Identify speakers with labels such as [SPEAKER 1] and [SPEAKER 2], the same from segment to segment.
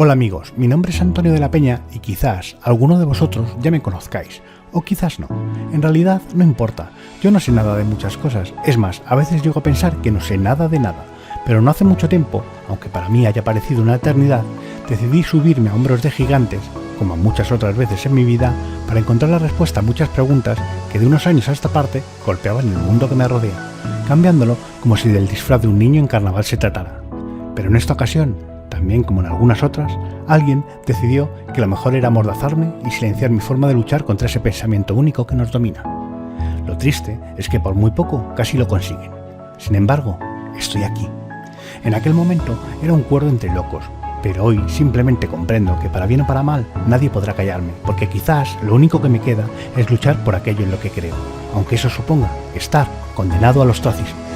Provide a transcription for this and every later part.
[SPEAKER 1] Hola amigos, mi nombre es Antonio de la Peña y quizás alguno de vosotros ya me conozcáis, o quizás no. En realidad no importa, yo no sé nada de muchas cosas, es más, a veces llego a pensar que no sé nada de nada, pero no hace mucho tiempo, aunque para mí haya parecido una eternidad, decidí subirme a hombros de gigantes, como muchas otras veces en mi vida, para encontrar la respuesta a muchas preguntas que de unos años a esta parte golpeaban el mundo que me rodea, cambiándolo como si del disfraz de un niño en carnaval se tratara. Pero en esta ocasión, también como en algunas otras, alguien decidió que lo mejor era amordazarme y silenciar mi forma de luchar contra ese pensamiento único que nos domina. Lo triste es que por muy poco casi lo consiguen. Sin embargo, estoy aquí. En aquel momento era un cuerdo entre locos, pero hoy simplemente comprendo que para bien o para mal nadie podrá callarme, porque quizás lo único que me queda es luchar por aquello en lo que creo, aunque eso suponga estar condenado al ostracismo.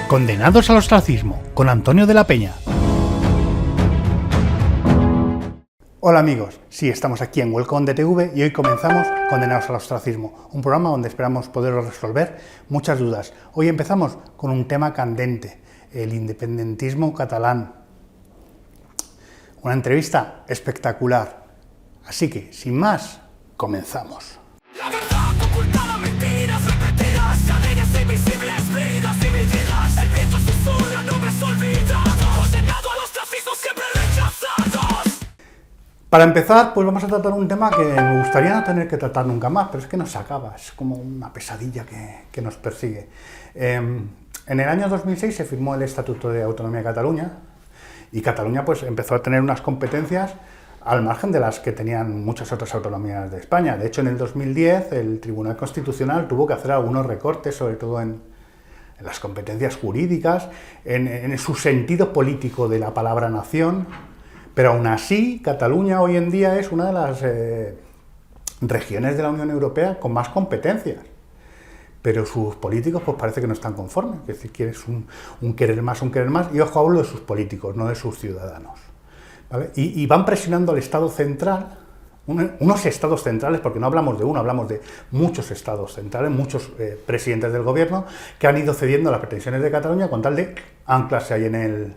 [SPEAKER 1] Condenados al ostracismo, con Antonio de la Peña. Hola amigos, sí, estamos aquí en Welcome de TV y hoy comenzamos Condenados al ostracismo, un programa donde esperamos poder resolver muchas dudas. Hoy empezamos con un tema candente, el independentismo catalán. Una entrevista espectacular, así que, sin más, comenzamos. La verdad ocultada, mentiras repetidas, cadenas invisibles, vidas divididas, el viento susurra, nombres olvidados, condenado al ostracismo, siempre rechazados. Para empezar, pues vamos a tratar un tema que me gustaría no tener que tratar nunca más, pero es que no se acaba, es como una pesadilla que nos persigue. En el año 2006 se firmó el Estatuto de Autonomía de Cataluña y Cataluña pues empezó a tener unas competencias al margen de las que tenían muchas otras autonomías de España. De hecho, en el 2010 el Tribunal Constitucional tuvo que hacer algunos recortes, sobre todo en las competencias jurídicas, en su sentido político de la palabra nación, pero aún así Cataluña hoy en día es una de las regiones de la Unión Europea con más competencias. Pero sus políticos pues parece que no están conformes, es decir, quieres un querer más, y ojo, hablo de sus políticos, no de sus ciudadanos. ¿Vale? Y van presionando al Estado central, unos estados centrales, porque no hablamos de uno, hablamos de muchos estados centrales, muchos presidentes del gobierno que han ido cediendo a las pretensiones de Cataluña con tal de anclarse ahí en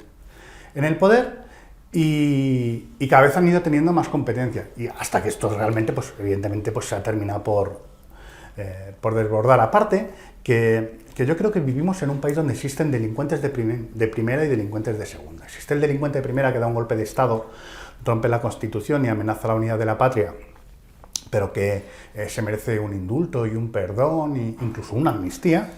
[SPEAKER 1] el poder y cada vez han ido teniendo más competencias. Y hasta que esto realmente, pues evidentemente, pues se ha terminado por desbordar. Aparte, que yo creo que vivimos en un país donde existen delincuentes de primera y delincuentes de segunda. Existe el delincuente de primera que da un golpe de Estado, rompe la Constitución y amenaza la unidad de la patria, pero que se merece un indulto y un perdón e incluso una amnistía.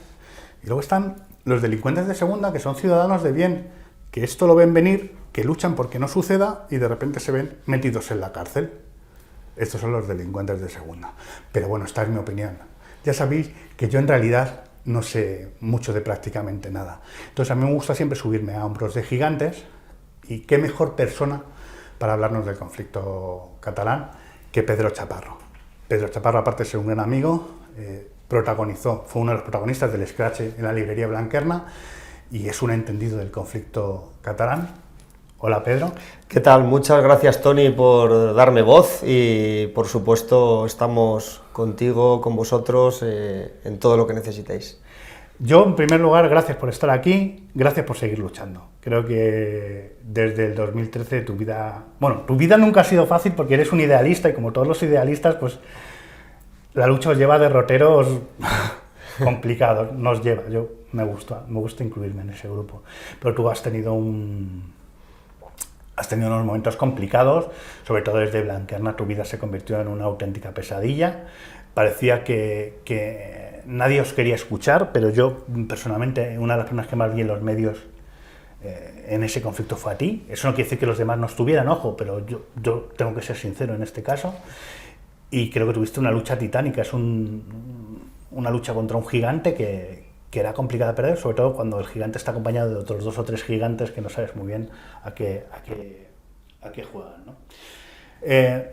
[SPEAKER 1] Y luego están los delincuentes de segunda, que son ciudadanos de bien, que esto lo ven venir, que luchan porque no suceda y de repente se ven metidos en la cárcel. Estos son los delincuentes de segunda. Pero bueno, esta es mi opinión. Ya sabéis que yo en realidad no sé mucho de prácticamente nada. Entonces a mí me gusta siempre subirme a hombros de gigantes y qué mejor persona para hablarnos del conflicto catalán que Pedro Chaparro. Pedro Chaparro, aparte de ser un gran amigo, fue uno de los protagonistas del Scratch en la librería Blanquerna y es un entendido del conflicto catalán. Hola Pedro.
[SPEAKER 2] ¿Qué tal? Muchas gracias Tony por darme voz y por supuesto estamos contigo, con vosotros en todo lo que necesitéis.
[SPEAKER 1] Yo en primer lugar gracias por estar aquí, gracias por seguir luchando. Creo que desde el 2013 tu vida nunca ha sido fácil porque eres un idealista y como todos los idealistas pues la lucha os lleva a derroteros complicados, nos lleva. Yo me gusta incluirme en ese grupo, pero tú has tenido unos momentos complicados, sobre todo desde Blanquerna tu vida se convirtió en una auténtica pesadilla. Parecía que nadie os quería escuchar, pero yo personalmente, una de las personas que más vi en los medios en ese conflicto fue a ti. Eso no quiere decir que los demás no estuvieran, ojo, pero yo tengo que ser sincero en este caso. Y creo que tuviste una lucha titánica, es una lucha contra un gigante que era complicada de perder, sobre todo cuando el gigante está acompañado de otros 2 o 3 gigantes que no sabes muy bien a qué juegan, ¿no?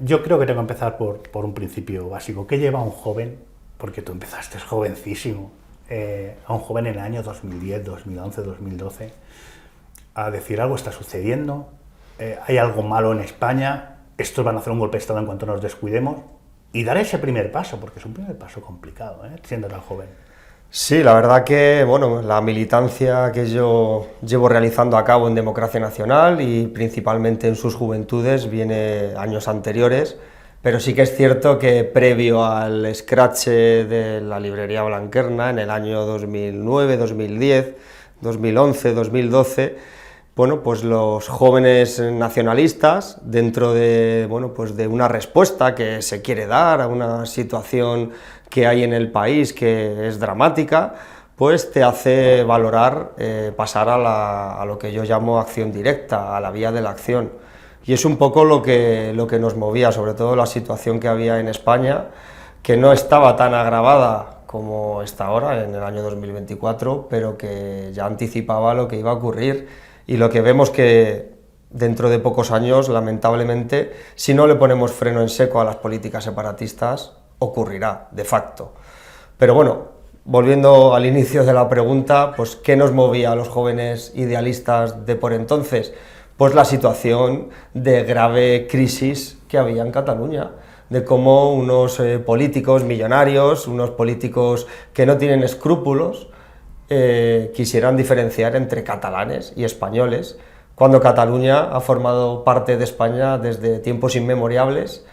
[SPEAKER 1] Yo creo que tengo que empezar por un principio básico. ¿Qué lleva a un joven, porque tú empezaste jovencísimo, a un joven en el año 2010, 2011, 2012, a decir algo está sucediendo, hay algo malo en España, estos van a hacer un golpe de Estado en cuanto nos descuidemos, y dar ese primer paso, porque es un primer paso complicado, siendo tan joven?
[SPEAKER 2] Sí, la verdad que bueno, la militancia que yo llevo realizando a cabo en Democracia Nacional y principalmente en sus juventudes viene años anteriores, pero sí que es cierto que previo al escrache de la librería Blanquerna en el año 2009, 2010, 2011, 2012, bueno, pues los jóvenes nacionalistas, dentro de, bueno, pues de una respuesta que se quiere dar a una situación que hay en el país que es dramática, pues te hace valorar pasar a lo que yo llamo acción directa, a la vía de la acción. Y es un poco lo que nos movía, sobre todo la situación que había en España, que no estaba tan agravada como está ahora, en el año 2024, pero que ya anticipaba lo que iba a ocurrir. Y lo que vemos que dentro de pocos años, lamentablemente, si no le ponemos freno en seco a las políticas separatistas, ocurrirá, de facto. Pero bueno, volviendo al inicio de la pregunta, pues ¿qué nos movía a los jóvenes idealistas de por entonces? Pues la situación de grave crisis que había en Cataluña, de cómo unos políticos millonarios, unos políticos que no tienen escrúpulos, quisieran diferenciar entre catalanes y españoles, cuando Cataluña ha formado parte de España desde tiempos inmemoriales,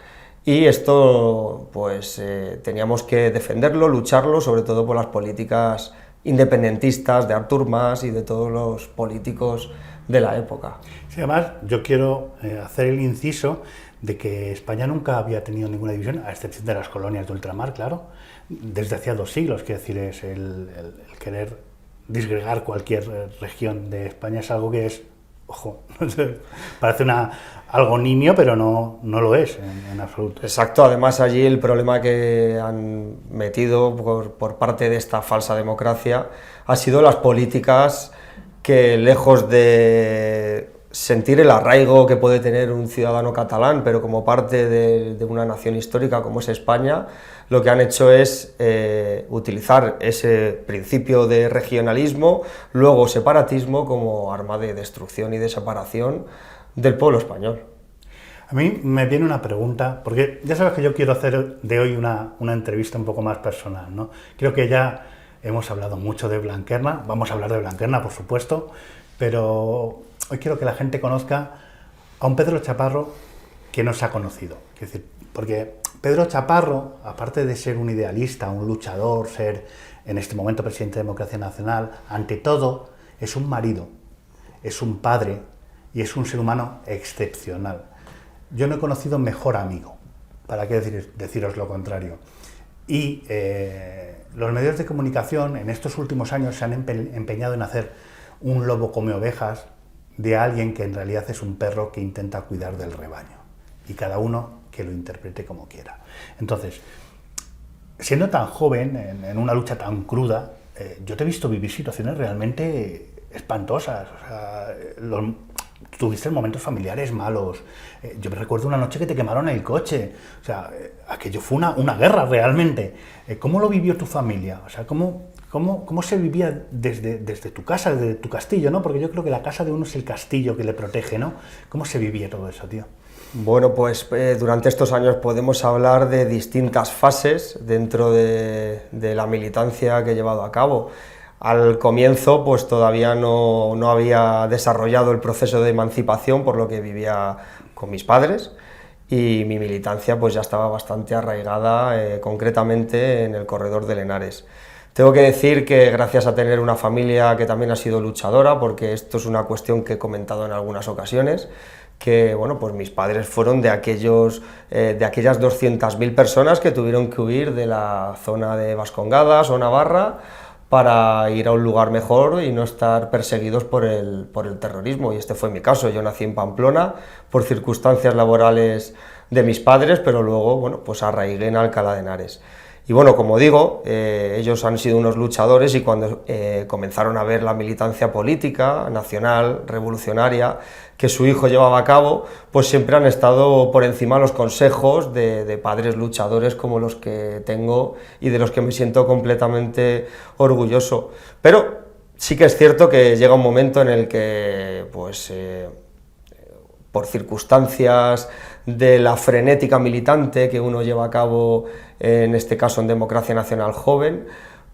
[SPEAKER 2] y esto pues teníamos que defenderlo, lucharlo, sobre todo por las políticas independentistas de Artur Mas y de todos los políticos de la época.
[SPEAKER 1] Sí, además yo quiero hacer el inciso de que España nunca había tenido ninguna división, a excepción de las colonias de ultramar, claro, desde hacía 2 siglos, quiero decir, es el querer disgregar cualquier región de España es algo que es, ojo, parece algo nimio, pero no lo es en absoluto.
[SPEAKER 2] Exacto, además allí el problema que han metido por parte de esta falsa democracia ha sido las políticas que, lejos de sentir el arraigo que puede tener un ciudadano catalán, pero como parte de una nación histórica como es España, lo que han hecho es utilizar ese principio de regionalismo, luego separatismo, como arma de destrucción y de separación del pueblo español.
[SPEAKER 1] A mí me viene una pregunta, porque ya sabes que yo quiero hacer de hoy una entrevista un poco más personal, ¿no? Creo que ya hemos hablado mucho de Blanquerna, vamos a hablar de Blanquerna, por supuesto, pero hoy quiero que la gente conozca a un Pedro Chaparro que no se ha conocido. Es decir, porque Pedro Chaparro, aparte de ser un idealista, un luchador, ser en este momento presidente de Democracia Nacional, ante todo es un marido, es un padre y es un ser humano excepcional. Yo no he conocido mejor amigo, ¿para qué deciros lo contrario? Y los medios de comunicación en estos últimos años se han empeñado en hacer un lobo come ovejas de alguien que en realidad es un perro que intenta cuidar del rebaño, y cada uno que lo interprete como quiera. Entonces, siendo tan joven, en una lucha tan cruda, yo te he visto vivir situaciones realmente espantosas. O sea, tuviste momentos familiares malos. Yo me recuerdo una noche que te quemaron el coche. O sea, aquello fue una guerra realmente. ¿Cómo lo vivió tu familia? O sea, ¿cómo se vivía desde tu casa, desde tu castillo, ¿no? Porque yo creo que la casa de uno es el castillo que le protege, ¿no? ¿Cómo se vivía todo eso, tío?
[SPEAKER 2] Bueno, pues durante estos años podemos hablar de distintas fases dentro de la militancia que he llevado a cabo. Al comienzo pues todavía no había desarrollado el proceso de emancipación, por lo que vivía con mis padres, y mi militancia pues ya estaba bastante arraigada, concretamente en el corredor de Henares. Tengo que decir que gracias a tener una familia que también ha sido luchadora, porque esto es una cuestión que he comentado en algunas ocasiones, que bueno, pues mis padres fueron de aquellas 200.000 personas que tuvieron que huir de la zona de Vascongadas o Navarra para ir a un lugar mejor y no estar perseguidos por el terrorismo, y este fue mi caso. Yo nací en Pamplona por circunstancias laborales de mis padres, pero luego bueno, pues arraigué en Alcalá de Henares. Y bueno, como digo, ellos han sido unos luchadores, y cuando comenzaron a ver la militancia política, nacional, revolucionaria, que su hijo llevaba a cabo, pues siempre han estado por encima de los consejos de padres luchadores como los que tengo y de los que me siento completamente orgulloso. Pero sí que es cierto que llega un momento en el que, pues, por circunstancias de la frenética militante que uno lleva a cabo, en este caso en Democracia Nacional Joven,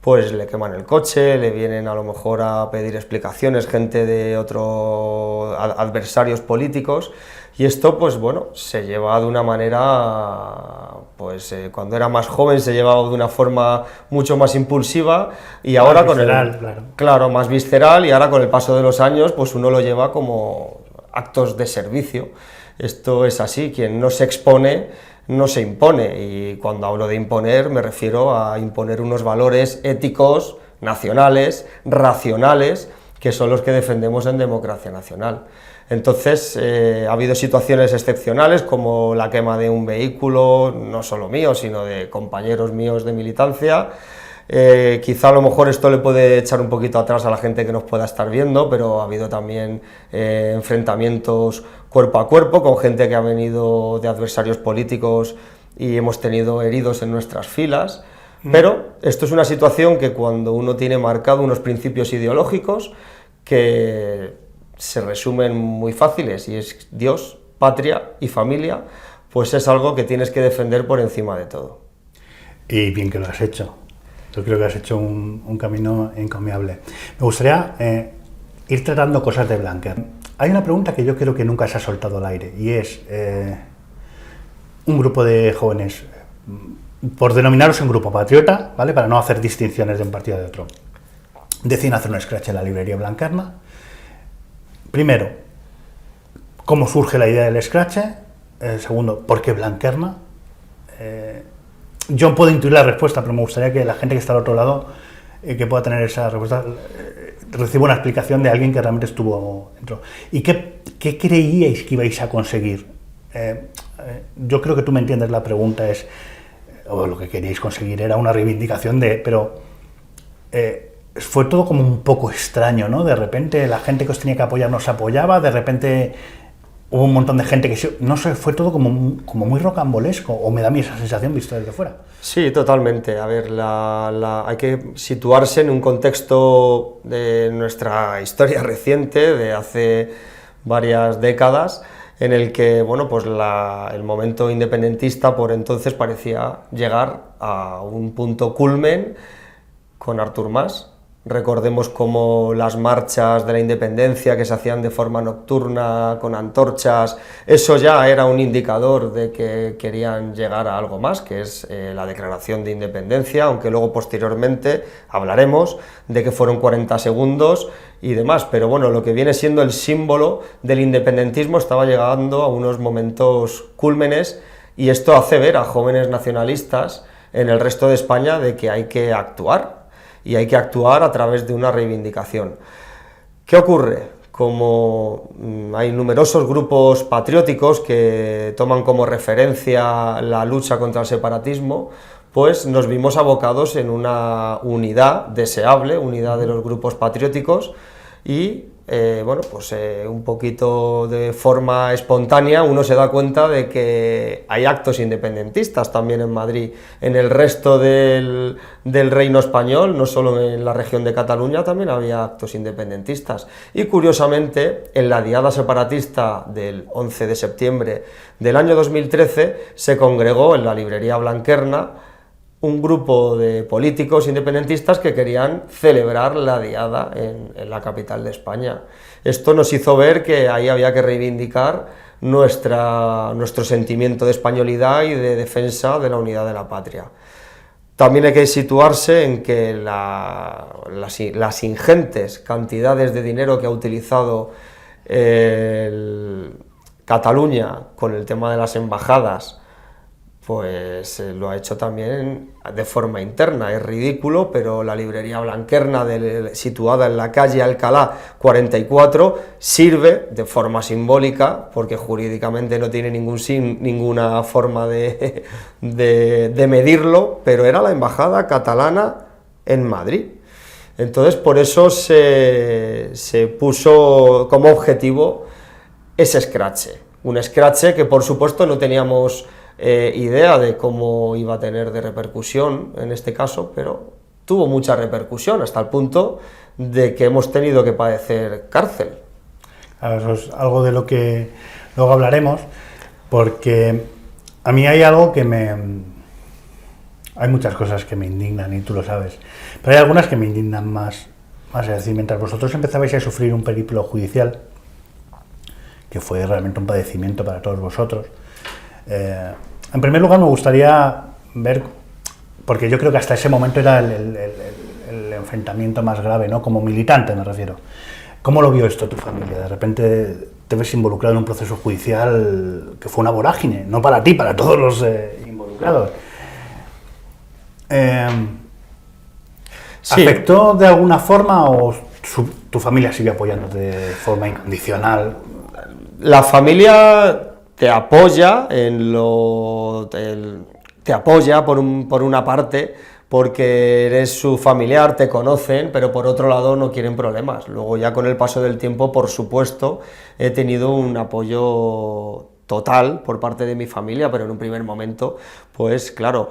[SPEAKER 2] pues le queman el coche, le vienen a lo mejor a pedir explicaciones gente de otros adversarios políticos, y esto pues bueno, se lleva de una manera, pues cuando era más joven se llevaba de una forma mucho más impulsiva, y ahora
[SPEAKER 1] más visceral,
[SPEAKER 2] claro, más visceral, y ahora con el paso de los años pues uno lo lleva como actos de servicio. Esto es así, quien no se expone no se impone, y cuando hablo de imponer me refiero a imponer unos valores éticos, nacionales, racionales, que son los que defendemos en Democracia Nacional. Entonces ha habido situaciones excepcionales como la quema de un vehículo, no solo mío, sino de compañeros míos de militancia. Quizá a lo mejor esto le puede echar un poquito atrás a la gente que nos pueda estar viendo, pero ha habido también enfrentamientos cuerpo a cuerpo con gente que ha venido de adversarios políticos y hemos tenido heridos en nuestras filas. Pero esto es una situación que cuando uno tiene marcado unos principios ideológicos que se resumen muy fáciles, y es Dios, patria y familia, pues es algo que tienes que defender por encima de todo.
[SPEAKER 1] Y bien que lo has hecho. Yo creo que has hecho un camino encomiable. Me gustaría ir tratando cosas de Blanquer. Hay una pregunta que yo creo que nunca se ha soltado al aire, y es un grupo de jóvenes, por denominaros un grupo patriota, ¿vale?, para no hacer distinciones de un partido de otro, deciden hacer un scratch en la librería Blanquerna. Primero, ¿cómo surge la idea del scratch? Segundo, ¿por qué Blanquerna? Yo puedo intuir la respuesta, pero me gustaría que la gente que está al otro lado, que pueda tener esa respuesta, reciba una explicación de alguien que realmente estuvo dentro. ¿Y qué creíais que ibais a conseguir? Yo creo que tú me entiendes, la pregunta es, o lo que queríais conseguir era una reivindicación pero fue todo como un poco extraño, ¿no? De repente la gente que os tenía que apoyar no se apoyaba, de repente hubo un montón de gente que, no sé, fue todo como muy rocambolesco, o me da a mí esa sensación visto desde fuera.
[SPEAKER 2] Sí, totalmente. A ver, hay que situarse en un contexto de nuestra historia reciente, de hace varias décadas, en el que, bueno, pues el momento independentista por entonces parecía llegar a un punto culmen con Artur Mas. Recordemos cómo las marchas de la independencia que se hacían de forma nocturna, con antorchas, eso ya era un indicador de que querían llegar a algo más, que es la declaración de independencia, aunque luego posteriormente hablaremos de que fueron 40 segundos y demás, pero bueno, lo que viene siendo el símbolo del independentismo estaba llegando a unos momentos cúlmenes, y esto hace ver a jóvenes nacionalistas en el resto de España de que hay que actuar, y hay que actuar a través de una reivindicación. ¿Qué ocurre? Como hay numerosos grupos patrióticos que toman como referencia la lucha contra el separatismo, pues nos vimos abocados en una unidad deseable, unidad de los grupos patrióticos, y bueno, pues un poquito de forma espontánea uno se da cuenta de que hay actos independentistas también en Madrid, en el resto del reino español, no solo en la región de Cataluña, también había actos independentistas. Y curiosamente, en la diada separatista del 11 de septiembre del año 2013, se congregó en la librería Blanquerna un grupo de políticos independentistas que querían celebrar la diada en la capital de España. Esto nos hizo ver que ahí había que reivindicar nuestro sentimiento de españolidad y de defensa de la unidad de la patria. También hay que situarse en que las ingentes cantidades de dinero que ha utilizado Cataluña con el tema de las embajadas, pues lo ha hecho también de forma interna. Es ridículo, pero la librería Blanquerna, situada en la calle Alcalá 44, sirve de forma simbólica, porque jurídicamente no tiene ninguna forma de medirlo, pero era la embajada catalana en Madrid. Entonces, por eso se puso como objetivo ese escrache. Un escrache que, por supuesto, no teníamos idea de cómo iba a tener de repercusión en este caso, pero tuvo mucha repercusión hasta el punto de que hemos tenido que padecer cárcel.
[SPEAKER 1] Eso es algo de lo que luego hablaremos, porque a mí hay algo que Hay muchas cosas que me indignan y tú lo sabes, pero hay algunas que me indignan más. Es decir, mientras vosotros empezabais a sufrir un periplo judicial, que fue realmente un padecimiento para todos vosotros, en primer lugar me gustaría ver, porque yo creo que hasta ese momento era el enfrentamiento más grave, ¿no? Como militante me refiero. ¿Cómo lo vio esto tu familia? De repente te ves involucrado en un proceso judicial que fue una vorágine, no para ti, para todos los involucrados.
[SPEAKER 2] Sí.
[SPEAKER 1] ¿Afectó de alguna forma o tu familia sigue apoyándote de forma incondicional?
[SPEAKER 2] La familia te apoya te apoya por una parte porque eres su familiar, te conocen, pero por otro lado no quieren problemas. Luego ya con el paso del tiempo, por supuesto, he tenido un apoyo total por parte de mi familia, pero en un primer momento, pues claro,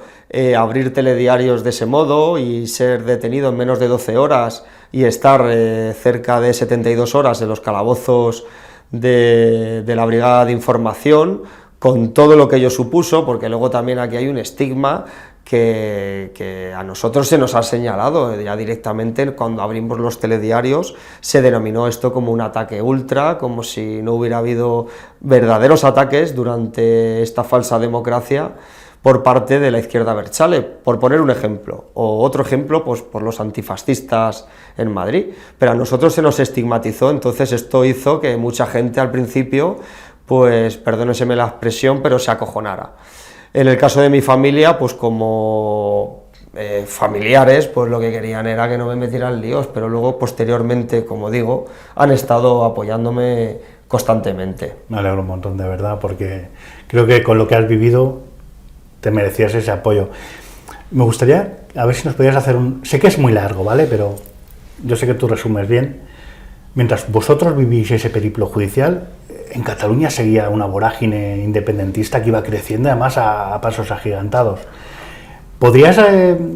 [SPEAKER 2] abrir telediarios de ese modo y ser detenido en menos de 12 horas y estar cerca de 72 horas en los calabozos de la Brigada de Información, con todo lo que ello supuso, porque luego también aquí hay un estigma que a nosotros se nos ha señalado ya directamente cuando abrimos los telediarios. Se denominó esto como un ataque ultra, como si no hubiera habido verdaderos ataques durante esta falsa democracia por parte de la izquierda abertzale, por poner un ejemplo, o otro ejemplo pues por los antifascistas en Madrid, pero a nosotros se nos estigmatizó. Entonces esto hizo que mucha gente al principio, pues perdóneseme la expresión, pero se acojonara. En el caso de mi familia, pues como familiares, pues lo que querían era que no me metieran líos, pero luego posteriormente, como digo, han estado apoyándome constantemente.
[SPEAKER 1] Me alegro un montón, de verdad, porque creo que con lo que has vivido te merecías ese apoyo. Me gustaría, a ver si nos podías hacer sé que es muy largo, ¿vale? Pero yo sé que tú resumes bien. Mientras vosotros vivís ese periplo judicial, en Cataluña seguía una vorágine independentista que iba creciendo, además a pasos agigantados. ¿Podrías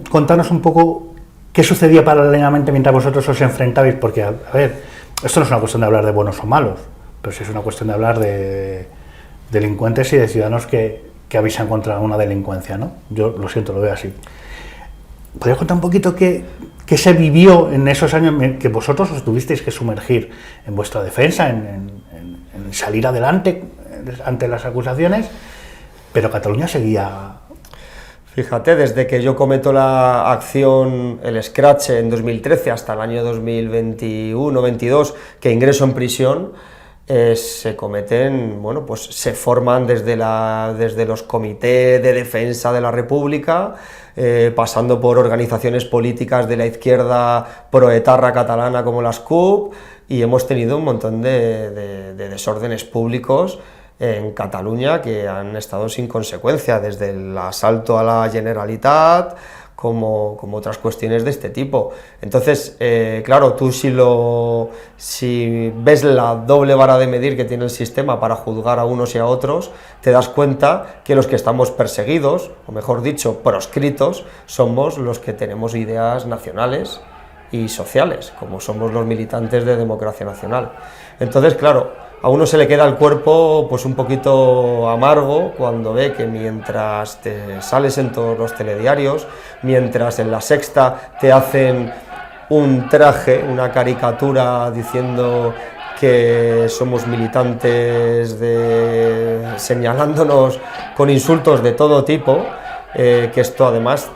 [SPEAKER 1] contarnos un poco qué sucedía paralelamente mientras vosotros os enfrentabais? Porque, a ver, esto no es una cuestión de hablar de buenos o malos, pero sí es una cuestión de hablar de delincuentes y de ciudadanos que habéis encontrado una delincuencia, ¿no? Yo lo siento, lo veo así. ¿Podrías contar un poquito qué se vivió en esos años que vosotros os tuvisteis que sumergir en vuestra defensa, en salir adelante ante las acusaciones, pero Cataluña seguía?
[SPEAKER 2] Fíjate, desde que yo cometo la acción, el Scratch, en 2013 hasta el año 2021-22, que ingreso en prisión, se cometen, bueno, pues se forman desde los comités de defensa de la República, pasando por organizaciones políticas de la izquierda proetarra catalana como las CUP, y hemos tenido un montón de desórdenes públicos en Cataluña que han estado sin consecuencia, desde el asalto a la Generalitat, como otras cuestiones de este tipo. Entonces, claro, tú si ves la doble vara de medir que tiene el sistema para juzgar a unos y a otros, te das cuenta que los que estamos perseguidos, o mejor dicho, proscritos, somos los que tenemos ideas nacionales y sociales, como somos los militantes de Democracia Nacional. Entonces, claro, a uno se le queda el cuerpo pues un poquito amargo cuando ve que mientras te sales en todos los telediarios, mientras en La Sexta te hacen un traje, una caricatura diciendo que somos militantes, señalándonos con insultos de todo tipo, que esto además,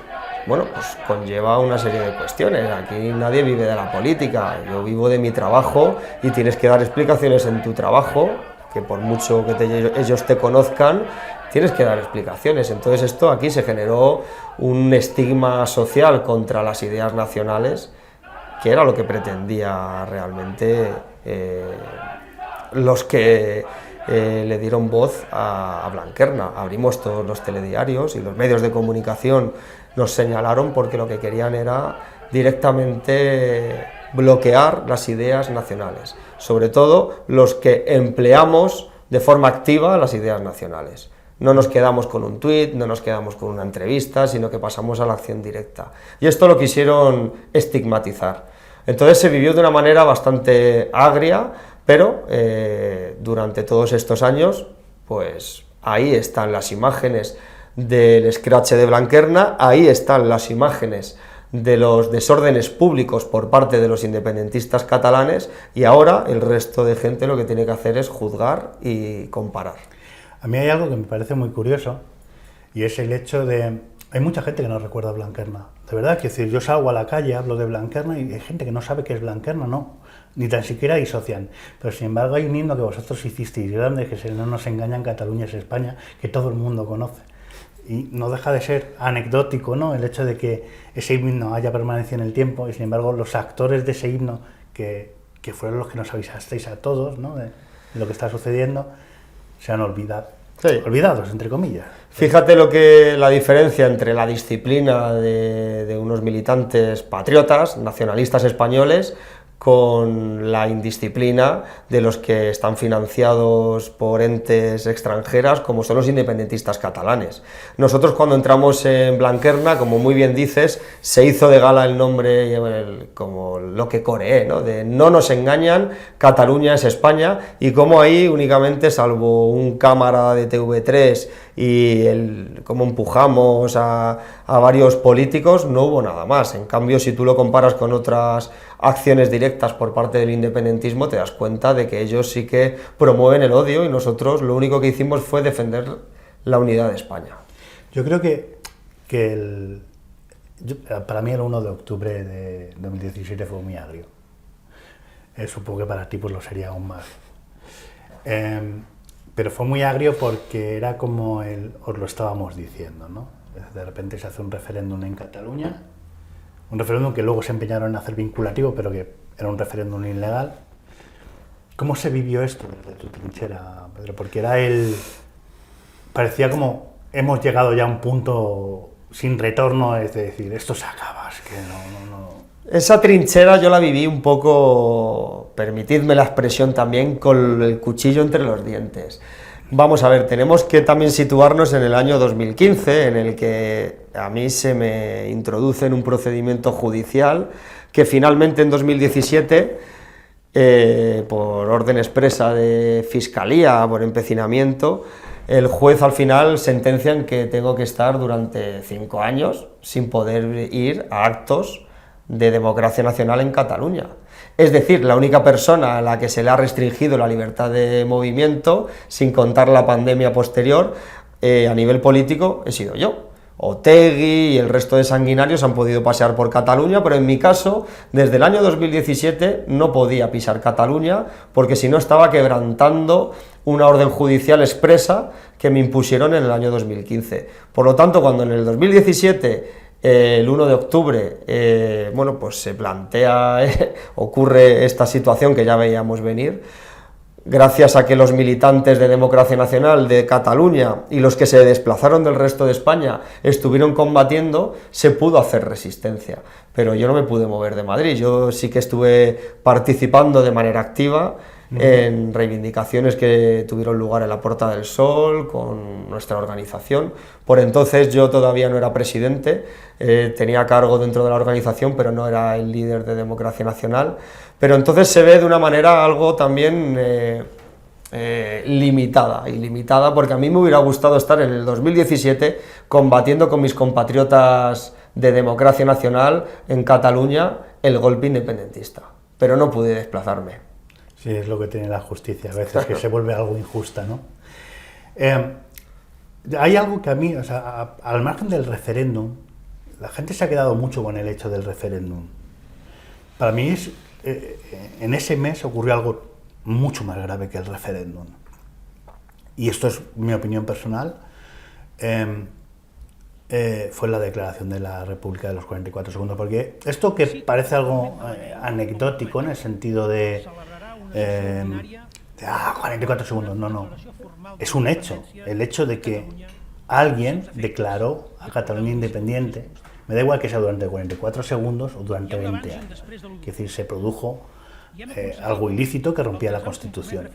[SPEAKER 2] bueno, pues conlleva una serie de cuestiones. Aquí nadie vive de la política, yo vivo de mi trabajo y tienes que dar explicaciones en tu trabajo, que por mucho que ellos te conozcan, tienes que dar explicaciones. Entonces esto aquí se generó un estigma social contra las ideas nacionales, que era lo que pretendía realmente los que le dieron voz a Blanquerna. Abrimos todos los telediarios y los medios de comunicación nos señalaron porque lo que querían era directamente bloquear las ideas nacionales, sobre todo los que empleamos de forma activa las ideas nacionales. No nos quedamos con un tuit, no nos quedamos con una entrevista, sino que pasamos a la acción directa. Y esto lo quisieron estigmatizar. Entonces se vivió de una manera bastante agria, pero durante todos estos años, pues ahí están las imágenes del escrache de Blanquerna. Ahí están las imágenes de los desórdenes públicos por parte de los independentistas catalanes, y ahora el resto de gente lo que tiene que hacer es juzgar y comparar.
[SPEAKER 1] A mí hay algo que me parece muy curioso, y es el hecho de... Hay mucha gente que no recuerda Blanquerna. De verdad, que decir, yo salgo a la calle, hablo de Blanquerna y hay gente que no sabe qué es Blanquerna, no. Ni tan siquiera disocian. Pero sin embargo hay un himno que vosotros hicisteis grande, que no nos engañan, Cataluña es España, que todo el mundo conoce. Y no deja de ser anecdótico, ¿no?, el hecho de que ese himno haya permanecido en el tiempo, y sin embargo los actores de ese himno, que fueron los que nos avisasteis a todos, ¿no?, de lo que está sucediendo, se han olvidado. Sí. Olvidados, entre comillas.
[SPEAKER 2] Fíjate la diferencia entre la disciplina de unos militantes patriotas, nacionalistas españoles, con la indisciplina de los que están financiados por entes extranjeras, como son los independentistas catalanes. Nosotros, cuando entramos en Blanquerna, como muy bien dices, se hizo de gala el nombre, como lo que coreé, ¿no?, de no nos engañan, Cataluña es España, y como ahí únicamente, salvo un cámara de TV3 y cómo empujamos a varios políticos, no hubo nada más. En cambio, si tú lo comparas con otras acciones directas por parte del independentismo, te das cuenta de que ellos sí que promueven el odio, y nosotros lo único que hicimos fue defender la unidad de España.
[SPEAKER 1] Yo creo que para mí el 1 de octubre de 2017 fue muy agrio. Supongo que para ti pues lo sería aún más. Pero fue muy agrio porque era como os lo estábamos diciendo, ¿no? De repente se hace un referéndum en Cataluña, un referéndum que luego se empeñaron en hacer vinculativo, pero que era un referéndum ilegal. ¿Cómo se vivió esto desde tu trinchera, Pedro? Porque parecía como hemos llegado ya a un punto sin retorno, es decir, esto se acaba, es que no.
[SPEAKER 2] Esa trinchera yo la viví un poco, permitidme la expresión también, con el cuchillo entre los dientes. Vamos a ver, tenemos que también situarnos en el año 2015, en el que a mí se me introduce en un procedimiento judicial que finalmente en 2017, por orden expresa de Fiscalía, por empecinamiento, el juez al final sentencia en que tengo que estar durante 5 años sin poder ir a actos de democracia nacional en Cataluña. Es decir, la única persona a la que se le ha restringido la libertad de movimiento, sin contar la pandemia posterior, a nivel político, he sido yo. Otegi y el resto de sanguinarios han podido pasear por Cataluña, pero en mi caso, desde el año 2017 no podía pisar Cataluña, porque si no estaba quebrantando una orden judicial expresa que me impusieron en el año 2015. Por lo tanto, cuando en el 2017... el 1 de octubre, pues se plantea, ocurre esta situación que ya veíamos venir, gracias a que los militantes de Democracia Nacional de Cataluña y los que se desplazaron del resto de España estuvieron combatiendo, se pudo hacer resistencia. Pero yo no me pude mover de Madrid, yo sí que estuve participando de manera activa en reivindicaciones que tuvieron lugar en la Puerta del Sol con nuestra organización. Por entonces yo todavía no era presidente, tenía cargo dentro de la organización, pero no era el líder de Democracia Nacional. Pero entonces se ve de una manera algo también limitada, porque a mí me hubiera gustado estar en el 2017 combatiendo con mis compatriotas de Democracia Nacional en Cataluña el golpe independentista, pero no pude desplazarme.
[SPEAKER 1] Sí, es lo que tiene la justicia, a veces que se vuelve algo injusta, ¿no? Hay algo que a mí, o sea, al margen del referéndum, la gente se ha quedado mucho con el hecho del referéndum. Para mí, en ese mes ocurrió algo mucho más grave que el referéndum. Y esto es mi opinión personal. Fue la declaración de la República de los 44 segundos, porque esto que parece algo anecdótico en el sentido de 44 segundos, no, es un hecho, el hecho de que alguien declaró a Cataluña independiente, me da igual que sea durante 44 segundos o durante 20 años, es decir, se produjo algo ilícito que rompía la Constitución.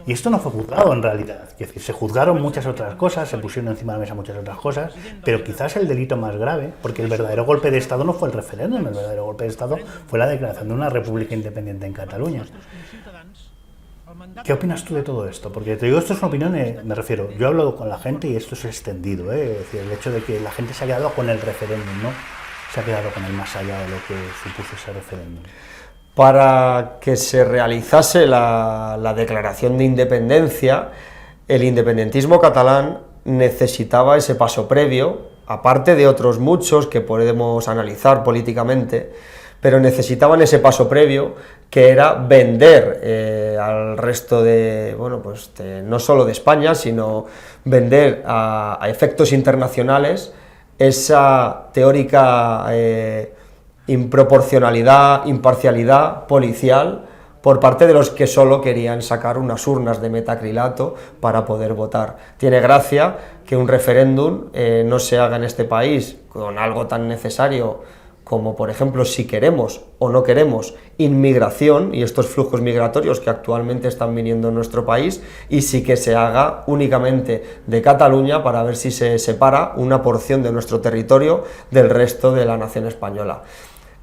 [SPEAKER 1] Y esto no fue juzgado en realidad, es decir, se juzgaron muchas otras cosas, se pusieron encima de la mesa muchas otras cosas, pero quizás el delito más grave, porque el verdadero golpe de Estado no fue el referéndum, el verdadero golpe de Estado fue la declaración de una república independiente en Cataluña. ¿Qué opinas tú de todo esto? Porque te digo, esto es una opinión, me refiero, yo he hablado con la gente y esto es extendido, es decir, el hecho de que la gente se ha quedado con el referéndum, ¿no? Se ha quedado con el más allá de lo que supuso ese referéndum.
[SPEAKER 2] Para que se realizase la declaración de independencia, el independentismo catalán necesitaba ese paso previo, aparte de otros muchos que podemos analizar políticamente, pero necesitaban ese paso previo que era vender al resto de, bueno, pues no solo de España, sino vender a efectos internacionales esa teórica improporcionalidad, imparcialidad policial por parte de los que solo querían sacar unas urnas de metacrilato para poder votar. Tiene gracia que un referéndum no se haga en este país con algo tan necesario como, por ejemplo, si queremos o no queremos inmigración y estos flujos migratorios que actualmente están viniendo en nuestro país, y sí que se haga únicamente de Cataluña para ver si se separa una porción de nuestro territorio del resto de la nación española.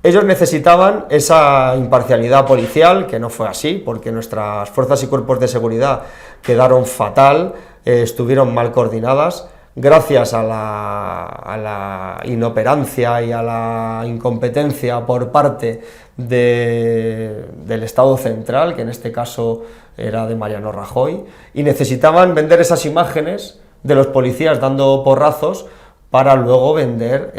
[SPEAKER 2] Ellos necesitaban esa imparcialidad policial, que no fue así, porque nuestras fuerzas y cuerpos de seguridad quedaron fatal, estuvieron mal coordinadas, gracias a la inoperancia y a la incompetencia por parte del Estado central, que en este caso era de Mariano Rajoy, y necesitaban vender esas imágenes de los policías dando porrazos para luego vender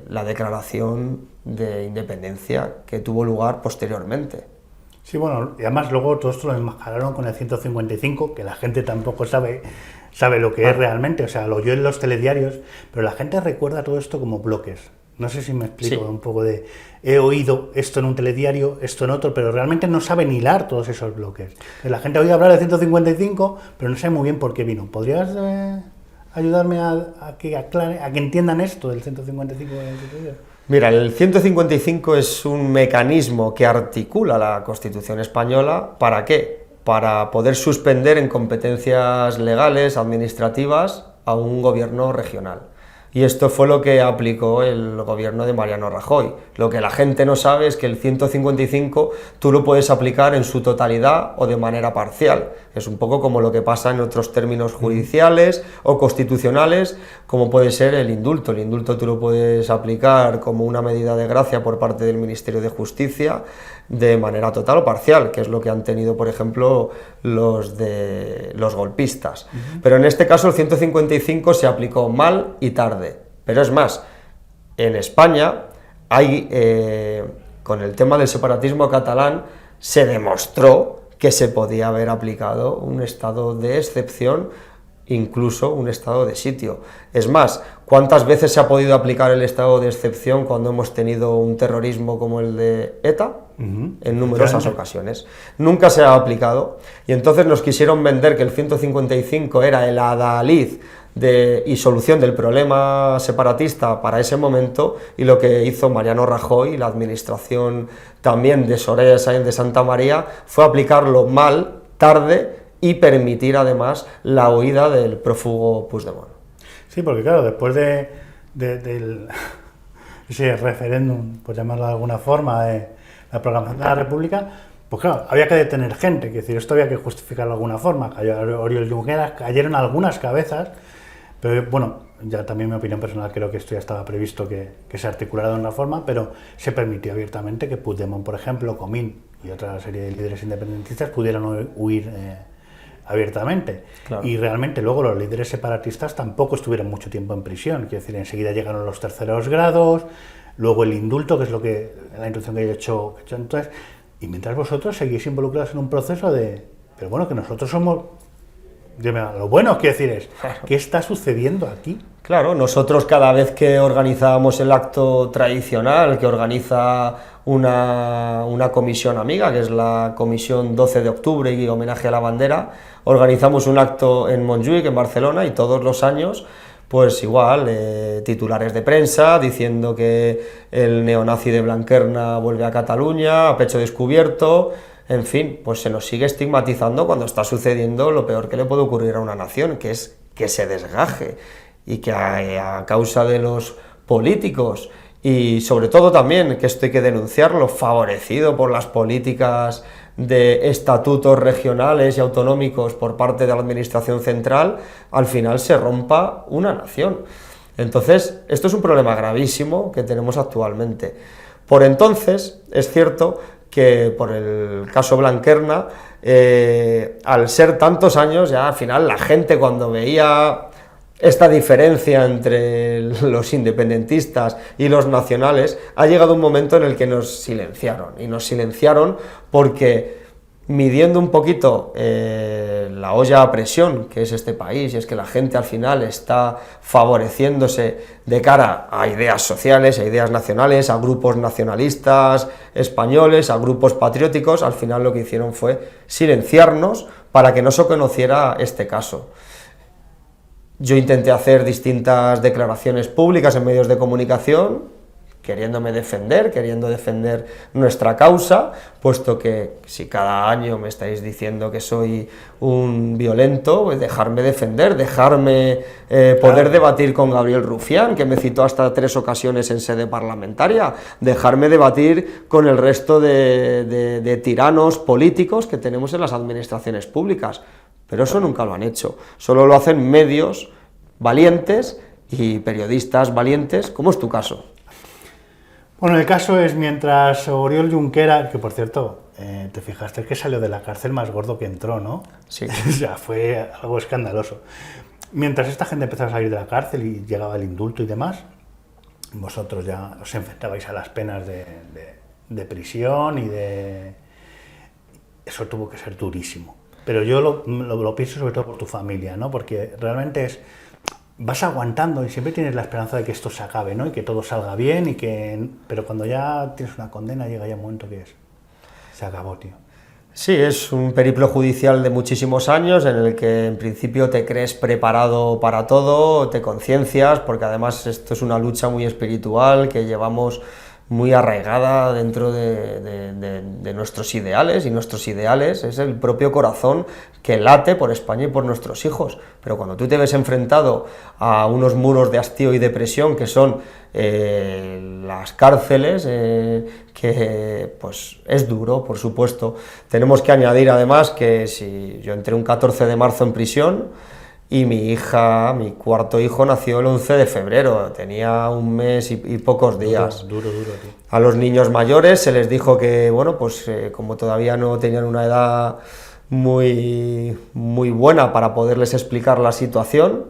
[SPEAKER 2] la declaración de independencia que tuvo lugar posteriormente.
[SPEAKER 1] Sí, bueno, y además luego todo esto lo enmascararon con el 155, que la gente tampoco sabe lo que es realmente, o sea, lo oyó en los telediarios, pero la gente recuerda todo esto como bloques. No sé si me explico, sí. Un poco de, he oído esto en un telediario, esto en otro, pero realmente no saben hilar todos esos bloques. La gente ha oído hablar del 155, pero no sabe muy bien por qué vino. ¿Podrías ayudarme a que entiendan esto del 155 en el sitio?
[SPEAKER 2] Mira, el 155 es un mecanismo que articula la Constitución española. ¿Para qué? Para poder suspender en competencias legales, administrativas, a un gobierno regional. Y esto fue lo que aplicó el gobierno de Mariano Rajoy. Lo que la gente no sabe es que el 155 tú lo puedes aplicar en su totalidad o de manera parcial. Es un poco como lo que pasa en otros términos judiciales o constitucionales, como puede ser el indulto. El indulto tú lo puedes aplicar como una medida de gracia por parte del Ministerio de Justicia de manera total o parcial, que es lo que han tenido, por ejemplo, los golpistas. Pero en este caso el 155 se aplicó mal y tarde. Pero es más, en España hay, con el tema del separatismo catalán, se demostró que se podía haber aplicado un estado de excepción, incluso un estado de sitio. Es más, ¿cuántas veces se ha podido aplicar el estado de excepción cuando hemos tenido un terrorismo como el de ETA? En numerosas ocasiones. Nunca se ha aplicado, y entonces nos quisieron vender que el 155 era el adalid y solución del problema separatista para ese momento, y lo que hizo Mariano Rajoy y la administración también de Soraya Sáenz de Santa María fue aplicarlo mal, tarde, y permitir además la huida del prófugo Puigdemont.
[SPEAKER 1] Sí, porque claro, después de ese referéndum, por llamarlo de alguna forma, la programación de la República, pues claro, había que detener gente, es decir, esto había que justificarlo de alguna forma. Cayó Oriol Junqueras, cayeron algunas cabezas, pero bueno, ya también mi opinión personal, creo que esto ya estaba previsto que se articulara de una forma, pero se permitió abiertamente que Puigdemont, por ejemplo, Comín y otra serie de líderes independentistas pudieran huir abiertamente. Claro. Y realmente luego los líderes separatistas tampoco estuvieron mucho tiempo en prisión, quiero decir, enseguida llegaron los terceros grados, luego el indulto, que es lo que la introducción que he hecho entonces, y mientras vosotros seguís involucrados en un proceso de, pero bueno, que nosotros somos, lo bueno, quiero decir es, ¿qué está sucediendo aquí?
[SPEAKER 2] Claro, nosotros cada vez que organizábamos el acto tradicional que organiza una comisión amiga, que es la comisión 12 de octubre y homenaje a la bandera, organizamos un acto en Montjuïc, en Barcelona, y todos los años pues igual, titulares de prensa diciendo que el neonazi de Blanquerna vuelve a Cataluña, a pecho descubierto, en fin, pues se nos sigue estigmatizando cuando está sucediendo lo peor que le puede ocurrir a una nación, que es que se desgaje, y que a causa de los políticos, y sobre todo también, que esto hay que denunciarlo, favorecido por las políticas de estatutos regionales y autonómicos por parte de la administración central, al final se rompa una nación. Entonces, esto es un problema gravísimo que tenemos actualmente. Por entonces, es cierto que por el caso Blanquerna, al ser tantos años, ya al final la gente cuando veía esta diferencia entre los independentistas y los nacionales, ha llegado un momento en el que nos silenciaron, y nos silenciaron porque, midiendo un poquito la olla a presión que es este país, y es que la gente al final está favoreciéndose de cara a ideas sociales, a ideas nacionales, a grupos nacionalistas españoles, a grupos patrióticos, al final lo que hicieron fue silenciarnos para que no se conociera este caso. Yo intenté hacer distintas declaraciones públicas en medios de comunicación, queriendo defender nuestra causa, puesto que si cada año me estáis diciendo que soy un violento, pues dejarme defender, poder debatir con Gabriel Rufián, que me citó hasta 3 ocasiones en sede parlamentaria, dejarme debatir con el resto de tiranos políticos que tenemos en las administraciones públicas. Pero eso nunca lo han hecho, solo lo hacen medios valientes y periodistas valientes, como es tu caso.
[SPEAKER 1] Bueno, el caso es mientras Oriol Junqueras, que por cierto, te fijaste que salió de la cárcel más gordo que entró, ¿no?
[SPEAKER 2] Sí.
[SPEAKER 1] O sea, fue algo escandaloso. Mientras esta gente empezaba a salir de la cárcel y llegaba el indulto y demás, vosotros ya os enfrentabais a las penas de prisión y de... Eso tuvo que ser durísimo. Pero yo lo pienso sobre todo por tu familia, ¿no? Porque realmente vas aguantando y siempre tienes la esperanza de que esto se acabe, ¿no? Y que todo salga bien, pero cuando ya tienes una condena llega ya un momento que se acabó, tío.
[SPEAKER 2] Sí, es un periplo judicial de muchísimos años en el que en principio te crees preparado para todo, te conciencias, porque además esto es una lucha muy espiritual que llevamos muy arraigada dentro de nuestros ideales, y nuestros ideales es el propio corazón que late por España y por nuestros hijos. Pero cuando tú te ves enfrentado a unos muros de hastío y de presión que son las cárceles, que pues es duro, por supuesto. Tenemos que añadir además que si yo entré un 14 de marzo en prisión, y mi cuarto hijo nació el 11 de febrero, tenía un mes y pocos días.
[SPEAKER 1] Duro, tío.
[SPEAKER 2] A los niños mayores se les dijo que, bueno, pues como todavía no tenían una edad muy buena para poderles explicar la situación,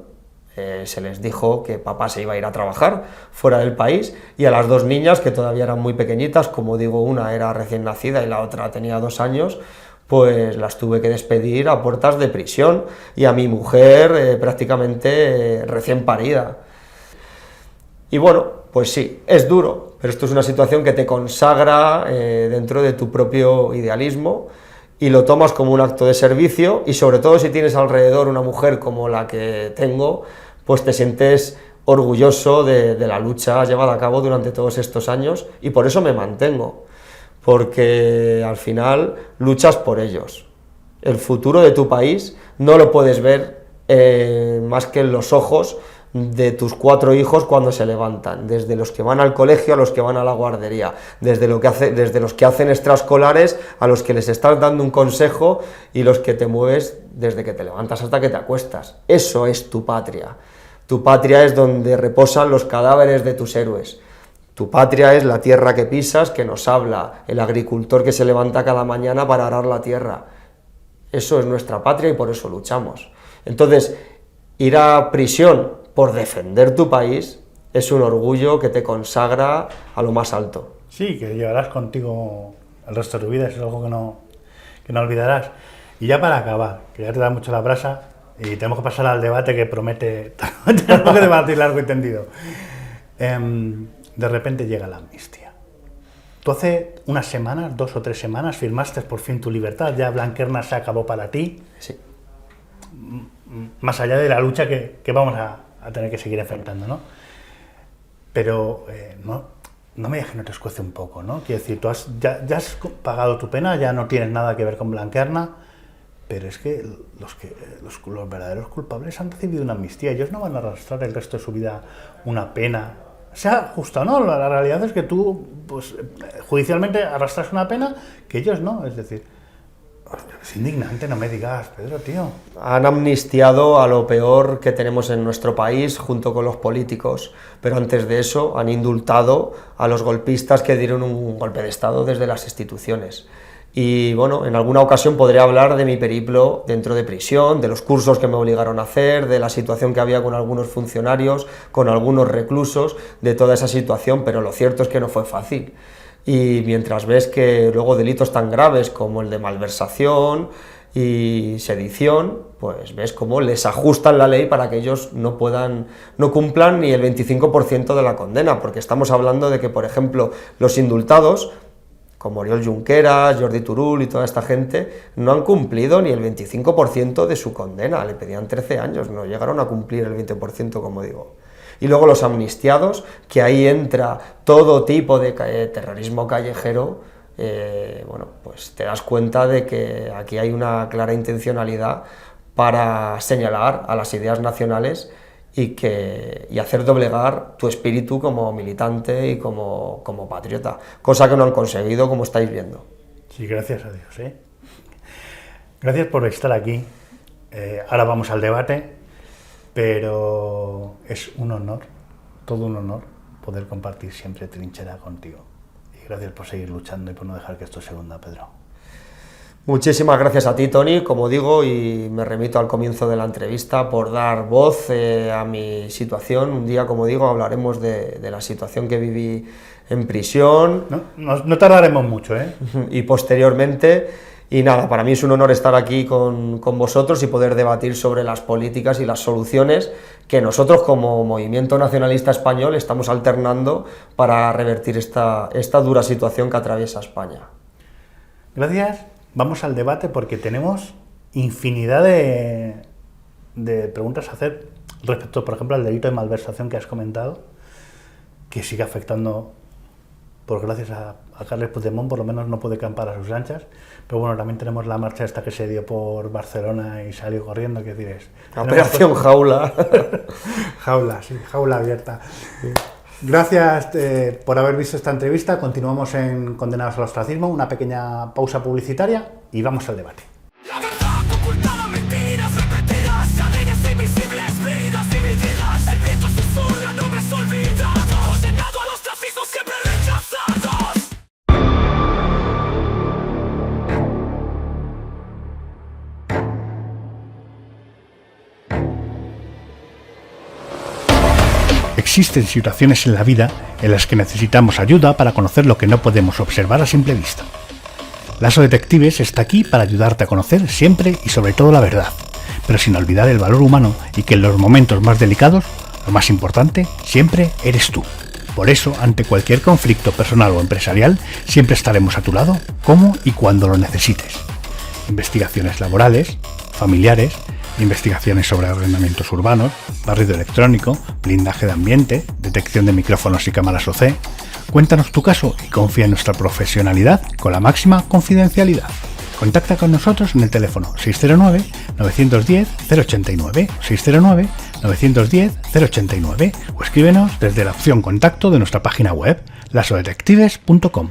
[SPEAKER 2] se les dijo que papá se iba a ir a trabajar fuera del país, y a las 2 niñas, que todavía eran muy pequeñitas, como digo, una era recién nacida y la otra tenía 2 años, pues las tuve que despedir a puertas de prisión, y a mi mujer prácticamente recién parida. Y bueno, pues sí, es duro, pero esto es una situación que te consagra dentro de tu propio idealismo, y lo tomas como un acto de servicio, y sobre todo si tienes alrededor una mujer como la que tengo, pues te sientes orgulloso de la lucha llevada a cabo durante todos estos años, y por eso me mantengo. Porque al final luchas por ellos. El futuro de tu país no lo puedes ver más que en los ojos de tus 4 hijos cuando se levantan, desde los que van al colegio a los que van a la guardería, desde los que hacen extraescolares a los que les estás dando un consejo, y los que te mueves desde que te levantas hasta que te acuestas. Eso es tu patria. Tu patria es donde reposan los cadáveres de tus héroes. Tu patria es la tierra que pisas, que nos habla, el agricultor que se levanta cada mañana para arar la tierra. Eso es nuestra patria y por eso luchamos. Entonces, ir a prisión por defender tu país es un orgullo que te consagra a lo más alto.
[SPEAKER 1] Sí, que llevarás contigo el resto de tu vida, eso es algo que no olvidarás. Y ya para acabar, que ya te da mucho la brasa y tenemos que pasar al debate que promete, tenemos que debatir largo y tendido. De repente llega la amnistía. Tú hace unas semanas, 2 o 3 semanas, firmaste por fin tu libertad, ya Blanquerna se acabó para ti.
[SPEAKER 2] Sí.
[SPEAKER 1] Más allá de la lucha que vamos a tener que seguir enfrentando, ¿no? Pero no me dejes que no te escuece un poco, ¿no? Quiero decir, tú ya has pagado tu pena, ya no tienes nada que ver con Blanquerna, pero es que los verdaderos culpables han recibido una amnistía, ellos no van a arrastrar el resto de su vida una pena, sea justa o no. La realidad es que tú, pues, judicialmente arrastras una pena que ellos no, es decir, Es indignante, no me digas, Pedro, tío.
[SPEAKER 2] Han amnistiado a lo peor que tenemos en nuestro país junto con los políticos, pero antes de eso han indultado a los golpistas que dieron un golpe de Estado desde las instituciones. Y bueno, en alguna ocasión podré hablar de mi periplo dentro de prisión, de los cursos que me obligaron a hacer, de la situación que había con algunos funcionarios, con algunos reclusos, de toda esa situación, pero lo cierto es que no fue fácil. Y mientras ves que luego delitos tan graves como el de malversación y sedición, pues ves cómo les ajustan la ley para que ellos no cumplan ni el 25% de la condena, porque estamos hablando de que, por ejemplo, los indultados, como Oriol Junqueras, Jordi Turull y toda esta gente, no han cumplido ni el 25% de su condena, le pedían 13 años, no llegaron a cumplir el 20%, como digo. Y luego los amnistiados, que ahí entra todo tipo de terrorismo callejero, bueno, pues te das cuenta de que aquí hay una clara intencionalidad para señalar a las ideas nacionales y hacer doblegar tu espíritu como militante y como patriota, cosa que no han conseguido, como estáis viendo.
[SPEAKER 1] Sí, gracias a Dios, ¿eh? Gracias por estar aquí. Ahora vamos al debate, pero es un honor, todo un honor, poder compartir siempre trinchera contigo. Y gracias por seguir luchando y por no dejar que esto se hunda, Pedro.
[SPEAKER 2] Muchísimas gracias a ti, Tony, como digo, y me remito al comienzo de la entrevista por dar voz a mi situación. Un día, como digo, hablaremos de la situación que viví en prisión.
[SPEAKER 1] No tardaremos mucho, ¿eh?
[SPEAKER 2] Y posteriormente, y nada, para mí es un honor estar aquí con vosotros y poder debatir sobre las políticas y las soluciones que nosotros como Movimiento Nacionalista Español estamos alternando para revertir esta dura situación que atraviesa España.
[SPEAKER 1] Gracias. Vamos al debate porque tenemos infinidad de preguntas a hacer respecto, por ejemplo, al delito de malversación que has comentado, que sigue afectando, por gracias a Carles Puigdemont, por lo menos no puede campar a sus anchas, pero bueno, también tenemos la marcha esta que se dio por Barcelona y salió corriendo, ¿qué diréis?
[SPEAKER 2] Operación Jaula.
[SPEAKER 1] Jaula, sí, jaula abierta. Sí. Gracias por haber visto esta entrevista. Continuamos en Condenados al Ostracismo, una pequeña pausa publicitaria y vamos al debate.
[SPEAKER 3] La verdad ocultaba mentiras repetidas, cadenas invisibles, vidas divididas. El viento susurra nombres olvidados, condenado al ostracismo siempre rechazados.
[SPEAKER 1] Existen situaciones en la vida en las que necesitamos ayuda para conocer lo que no podemos observar a simple vista. Lasso Detectives está aquí para ayudarte a conocer siempre y sobre todo la verdad, pero sin olvidar el valor humano y que en los momentos más delicados, lo más importante siempre eres tú. Por eso, ante cualquier conflicto personal o empresarial, siempre estaremos a tu lado, como y cuando lo necesites. Investigaciones laborales, familiares, investigaciones sobre arrendamientos urbanos, barrido electrónico, blindaje de ambiente, detección de micrófonos y cámaras OC. Cuéntanos tu caso y confía en nuestra profesionalidad con la máxima confidencialidad. Contacta con nosotros en el teléfono 609-910-089, 609-910-089 o escríbenos desde la opción contacto de nuestra página web, lassodetectives.com.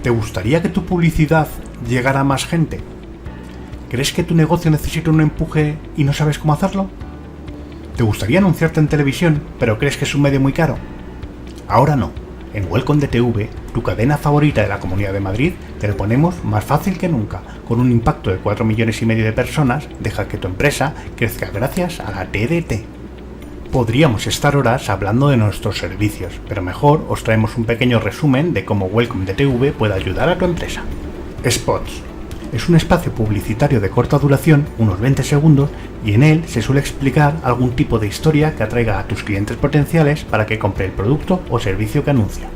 [SPEAKER 1] ¿Te gustaría que tu publicidad llegara a más gente? ¿Crees que tu negocio necesita un empuje y no sabes cómo hacerlo? ¿Te gustaría anunciarte en televisión, pero crees que es un medio muy caro? Ahora no. En Welcome DTV, tu cadena favorita de la Comunidad de Madrid, te lo ponemos más fácil que nunca. Con un impacto de 4,5 millones de personas, deja que tu empresa crezca gracias a la TDT. Podríamos estar horas hablando de nuestros servicios, pero mejor os traemos un pequeño resumen de cómo Welcome DTV puede ayudar a tu empresa. Spots. Es un espacio publicitario de corta duración, unos 20 segundos, y en él se suele explicar algún tipo de historia que atraiga a tus clientes potenciales para que compre el producto o servicio que anuncia.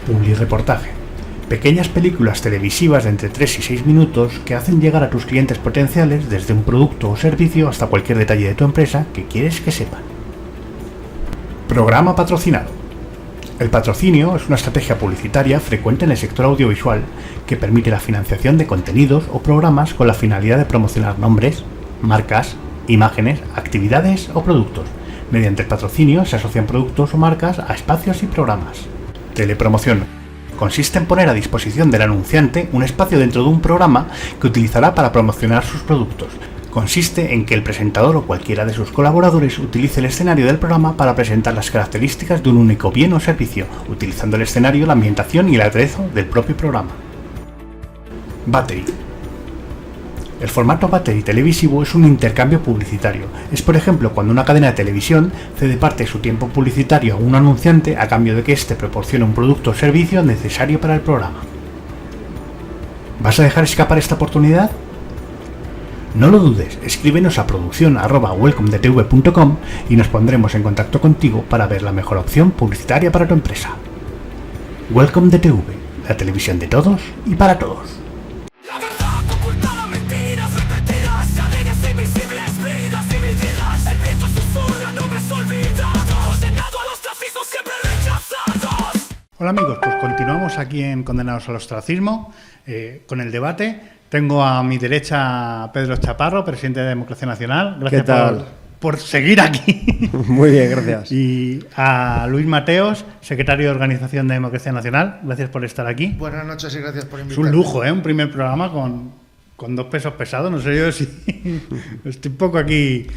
[SPEAKER 1] Publireportaje. Pequeñas películas televisivas de entre 3 y 6 minutos que hacen llegar a tus clientes potenciales desde un producto o servicio hasta cualquier detalle de tu empresa que quieres que sepan. Programa patrocinado. El patrocinio es una estrategia publicitaria frecuente en el sector audiovisual que permite la financiación de contenidos o programas con la finalidad de promocionar nombres, marcas, imágenes, actividades o productos. Mediante el patrocinio se asocian productos o marcas a espacios y programas. Telepromoción. Consiste en poner a disposición del anunciante un espacio dentro de un programa que utilizará para promocionar sus productos. Consiste en que el presentador o cualquiera de sus colaboradores utilice el escenario del programa para presentar las características de un único bien o servicio, utilizando el escenario, la ambientación y el aderezo del propio programa. Battery. El formato battery televisivo es un intercambio publicitario. Es, por ejemplo, cuando una cadena de televisión cede parte de su tiempo publicitario a un anunciante a cambio de que éste proporcione un producto o servicio necesario para el programa. ¿Vas a dejar escapar esta oportunidad? No lo dudes, escríbenos a produccion@welcomedetv.com y nos pondremos en contacto contigo para ver la mejor opción publicitaria para tu empresa. Welcome de TV, la televisión de todos y para todos.
[SPEAKER 3] La verdad oculta las mentiras repetidas, cadenas invisibles, vidas divididas. El viento susurra nombres olvidados, condenado a los tráficos siempre rechazados.
[SPEAKER 1] Hola amigos, pues continuamos aquí en Condenados al Ostracismo con el debate. Tengo a mi derecha a Pedro Chaparro, presidente de Democracia Nacional. Gracias
[SPEAKER 2] ¿Qué tal?
[SPEAKER 1] por seguir aquí.
[SPEAKER 2] Muy bien, gracias.
[SPEAKER 1] Y a Luis Mateos, secretario de Organización de Democracia Nacional. Gracias por estar aquí.
[SPEAKER 4] Buenas noches y gracias por
[SPEAKER 1] Es
[SPEAKER 4] invitarme.
[SPEAKER 1] un lujo, un primer programa con dos pesos pesados. No sé yo si estoy un poco aquí.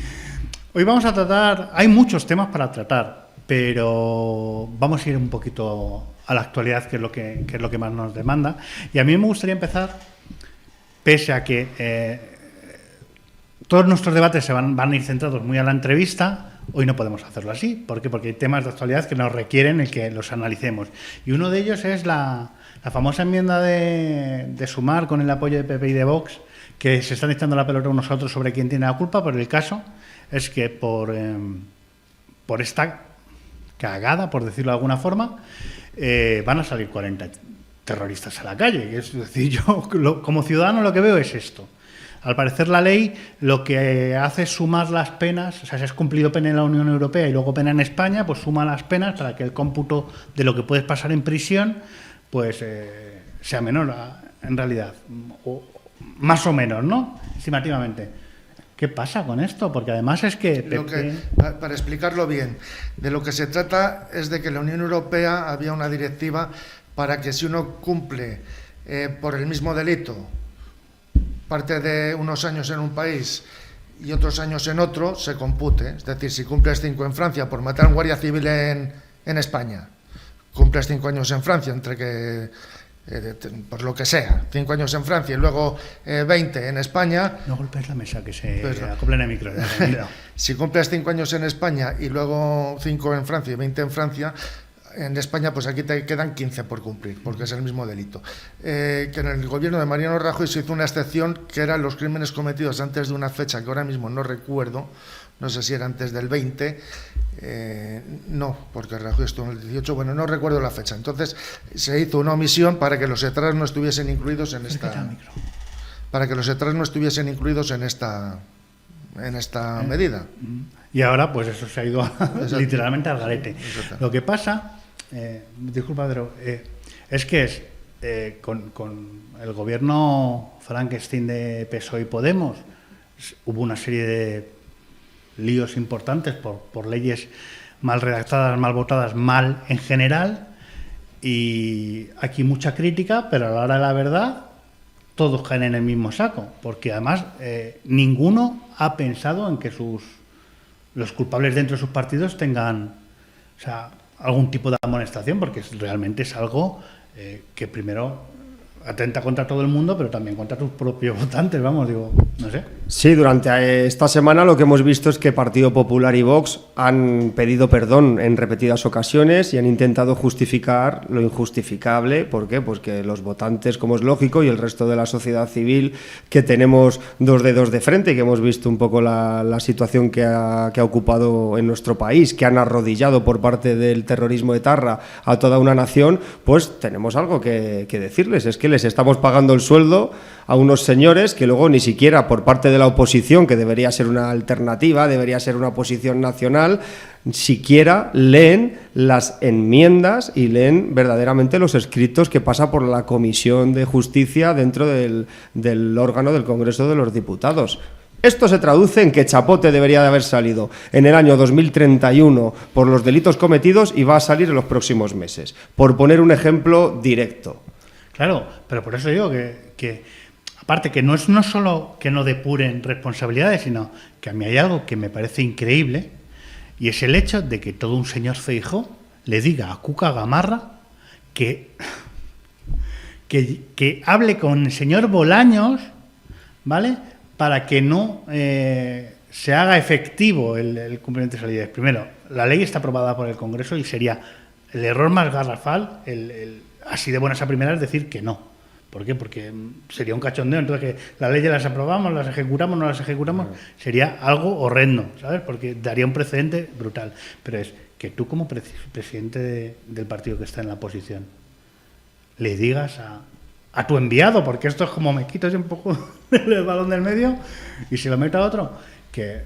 [SPEAKER 1] Hoy vamos a tratar, hay muchos temas para tratar, pero vamos a ir un poquito a la actualidad, que es lo que más nos demanda. Y a mí me gustaría empezar, pese a que todos nuestros debates van a ir centrados muy a la entrevista, hoy no podemos hacerlo así. ¿Por qué? Porque hay temas de actualidad que nos requieren el que los analicemos. Y uno de ellos es la famosa enmienda de Sumar con el apoyo de PP y de Vox, que se están echando la pelota unos a otros sobre quién tiene la culpa, pero el caso es que por esta cagada, por decirlo de alguna forma, van a salir 40 terroristas a la calle. Es decir, yo como ciudadano lo que veo es esto. Al parecer la ley lo que hace es sumar las penas, o sea, si has cumplido pena en la Unión Europea y luego pena en España, pues suma las penas para que el cómputo de lo que puedes pasar en prisión pues sea menor en realidad, o más o menos, ¿no? Estimativamente. ¿Qué pasa con esto? Porque además es que...
[SPEAKER 4] Para explicarlo bien, de lo que se trata es de que en la Unión Europea había una directiva para que si uno cumple por el mismo delito parte de unos años en un país y otros años en otro, se compute. Es decir, si cumples 5 en Francia por matar a un guardia civil en España, cumples 5 años en Francia, entre que... por lo que sea, 5 años en Francia y luego 20 en España.
[SPEAKER 1] No golpees la mesa, que se acople en el micro.
[SPEAKER 4] Si cumples 5 años en España y luego 5 en Francia y 20 en Francia, en España pues aquí te quedan 15 por cumplir, porque es el mismo delito. Que en el gobierno de Mariano Rajoy se hizo una excepción, que eran los crímenes cometidos antes de una fecha que ahora mismo no recuerdo, no sé si era antes del 20, no, porque Rajoy estuvo en el 18, bueno, no recuerdo la fecha. Entonces se hizo una omisión para que los etarras no estuviesen incluidos en esta... Para que los etarras no estuviesen incluidos en esta medida.
[SPEAKER 1] Y ahora pues eso se ha ido literalmente al garete.
[SPEAKER 4] Exacto.
[SPEAKER 1] Lo que pasa, disculpa Pedro, es que con el gobierno Frankenstein de PSOE y Podemos hubo una serie de líos importantes por leyes mal redactadas, mal votadas, mal en general, y aquí mucha crítica, pero a la hora de la verdad todos caen en el mismo saco, porque además ninguno ha pensado en que los culpables dentro de sus partidos tengan, o sea, algún tipo de amonestación, porque realmente es algo que primero atenta contra todo el mundo, pero también contra tus propios votantes, vamos, digo, no sé.
[SPEAKER 2] Sí, durante esta semana lo que hemos visto es que Partido Popular y Vox han pedido perdón en repetidas ocasiones y han intentado justificar lo injustificable. ¿Por qué? Pues que los votantes, como es lógico, y el resto de la sociedad civil, que tenemos dos dedos de frente, que hemos visto un poco la situación que ha ocupado en nuestro país, que han arrodillado por parte del terrorismo etarra a toda una nación, pues tenemos algo que decirles. Es que les estamos pagando el sueldo a unos señores que luego ni siquiera por parte de la oposición, que debería ser una alternativa, debería ser una oposición nacional, siquiera leen las enmiendas y leen verdaderamente los escritos que pasa por la Comisión de Justicia dentro del órgano del Congreso de los Diputados. Esto se traduce en que Chapote debería de haber salido en el año 2031 por los delitos cometidos y va a salir en los próximos meses, por poner un ejemplo directo.
[SPEAKER 1] Claro, pero por eso digo que aparte que no es no solo que no depuren responsabilidades, sino que a mí hay algo que me parece increíble, y es el hecho de que todo un señor Feijóo le diga a Cuca Gamarra que hable con el señor Bolaños, ¿vale?, para que no se haga efectivo el cumplimiento de esas leyes. Primero, la ley está aprobada por el Congreso y sería el error más garrafal, así de buenas a primeras, decir que no. ¿Por qué? Porque sería un cachondeo. Entonces, que las leyes las aprobamos, las ejecutamos, no las ejecutamos, sería algo horrendo, ¿sabes? Porque daría un precedente brutal. Pero es que tú, como presidente del partido que está en la oposición, le digas a tu enviado, porque esto es como me quito un poco el balón del medio y se lo meto a otro, que...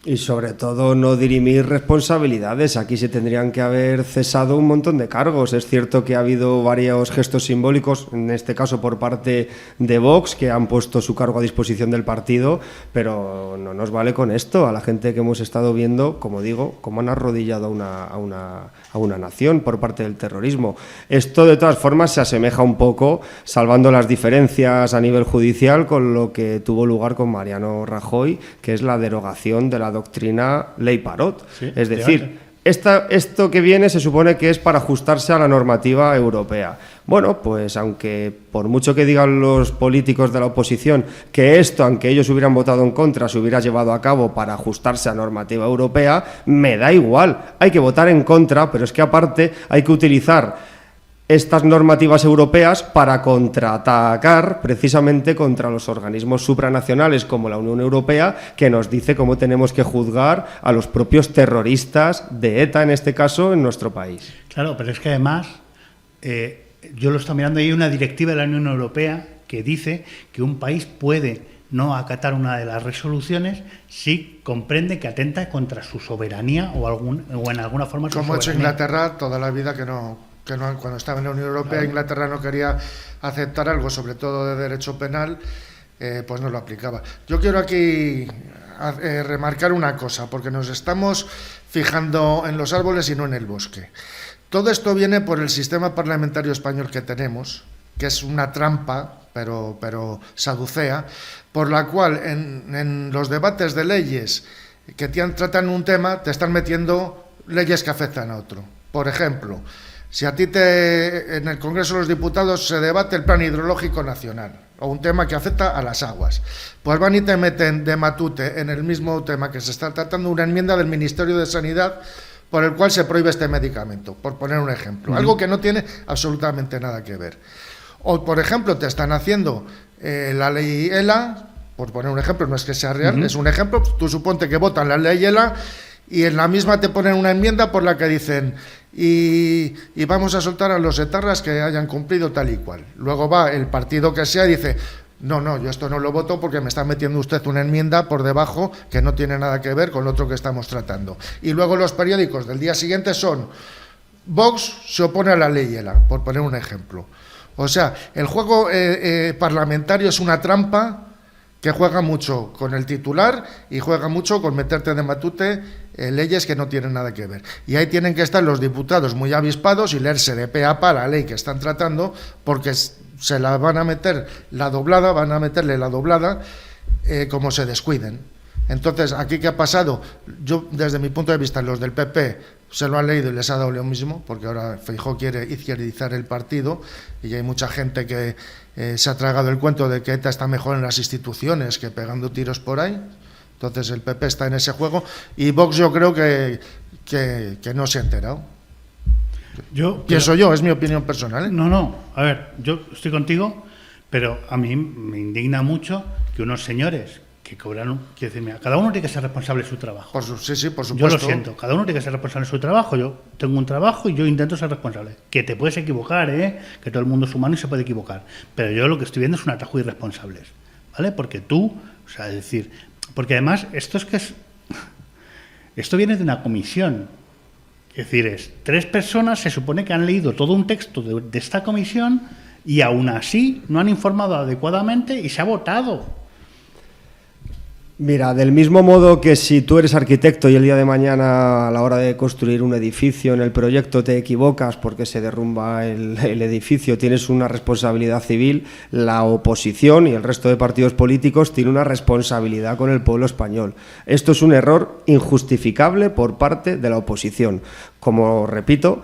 [SPEAKER 2] Y sobre todo no dirimir responsabilidades. Aquí se tendrían que haber cesado un montón de cargos. Es cierto que ha habido varios gestos simbólicos, en este caso por parte de Vox, que han puesto su cargo a disposición del partido, pero no nos vale con esto. A la gente que hemos estado viendo, como digo, cómo han arrodillado a una nación por parte del terrorismo. Esto, de todas formas, se asemeja un poco, salvando las diferencias a nivel judicial, con lo que tuvo lugar con Mariano Rajoy, que es la derogación de la doctrina Ley Parot.
[SPEAKER 1] Sí,
[SPEAKER 2] es decir, esto que viene se supone que es para ajustarse a la normativa europea. Bueno, pues aunque por mucho que digan los políticos de la oposición que esto, aunque ellos hubieran votado en contra, se hubiera llevado a cabo para ajustarse a normativa europea, me da igual. Hay que votar en contra, pero es que aparte hay que utilizar estas normativas europeas para contraatacar precisamente contra los organismos supranacionales como la Unión Europea, que nos dice cómo tenemos que juzgar a los propios terroristas de ETA, en este caso, en nuestro país.
[SPEAKER 1] Claro, pero es que además, yo lo estoy mirando, hay una directiva de la Unión Europea que dice que un país puede no acatar una de las resoluciones si comprende que atenta contra su soberanía o en alguna forma su
[SPEAKER 4] Como ha hecho
[SPEAKER 1] soberanía.
[SPEAKER 4] Inglaterra toda la vida, que no, cuando estaba en la Unión Europea, claro. Inglaterra no quería aceptar algo, sobre todo de derecho penal, pues no lo aplicaba. Yo quiero aquí remarcar una cosa, porque nos estamos fijando en los árboles y no en el bosque. Todo esto viene por el sistema parlamentario español que tenemos, que es una trampa, pero saducea, por la cual en los debates de leyes que tratan un tema, te están metiendo leyes que afectan a otro. Por ejemplo, si a ti en el Congreso de los Diputados se debate el Plan Hidrológico Nacional, o un tema que afecta a las aguas, pues van y te meten de matute en el mismo tema que se está tratando una enmienda del Ministerio de Sanidad por el cual se prohíbe este medicamento, por poner un ejemplo. Algo que no tiene absolutamente nada que ver. O, por ejemplo, te están haciendo la ley ELA, por poner un ejemplo, no es que sea real, es un ejemplo, tú suponte que votan la ley ELA y en la misma te ponen una enmienda por la que dicen y vamos a soltar a los etarras que hayan cumplido tal y cual. Luego va el partido que sea y dice, no, yo esto no lo voto porque me está metiendo usted una enmienda por debajo que no tiene nada que ver con lo otro que estamos tratando. Y luego los periódicos del día siguiente son Vox se opone a la ley ELA, por poner un ejemplo. O sea, el juego parlamentario es una trampa que juega mucho con el titular y juega mucho con meterte de matute leyes que no tienen nada que ver. Y ahí tienen que estar los diputados muy avispados y leerse de pe a pa la ley que están tratando, porque se la van a meter van a meterle la doblada como se descuiden. Entonces, ¿aquí qué ha pasado? Yo, desde mi punto de vista, los del PP se lo han leído y les ha dado lo mismo, porque ahora Feijóo quiere izquierdizar el partido y hay mucha gente que se ha tragado el cuento de que ETA está mejor en las instituciones que pegando tiros por ahí. Entonces el PP está en ese juego y Vox yo creo que no se ha enterado. Pienso yo, es mi opinión personal.
[SPEAKER 1] No, a ver, yo estoy contigo, pero a mí me indigna mucho que unos señores que cobran, quiero decir, mira, cada uno tiene que ser responsable de su trabajo.
[SPEAKER 4] Sí, por supuesto.
[SPEAKER 1] Yo lo siento, cada uno tiene que ser responsable de su trabajo. Yo tengo un trabajo y yo intento ser responsable. Que te puedes equivocar, que todo el mundo es humano y se puede equivocar. Pero yo lo que estoy viendo es un atajo de irresponsables, ¿vale? Porque tú, o sea, es decir, porque además esto viene de una comisión. Es decir, 3 personas se supone que han leído todo un texto de esta comisión y aún así no han informado adecuadamente y se ha votado.
[SPEAKER 2] Mira, del mismo modo que si tú eres arquitecto y el día de mañana a la hora de construir un edificio en el proyecto te equivocas porque se derrumba el edificio, tienes una responsabilidad civil, la oposición y el resto de partidos políticos tienen una responsabilidad con el pueblo español. Esto es un error injustificable por parte de la oposición. Como repito,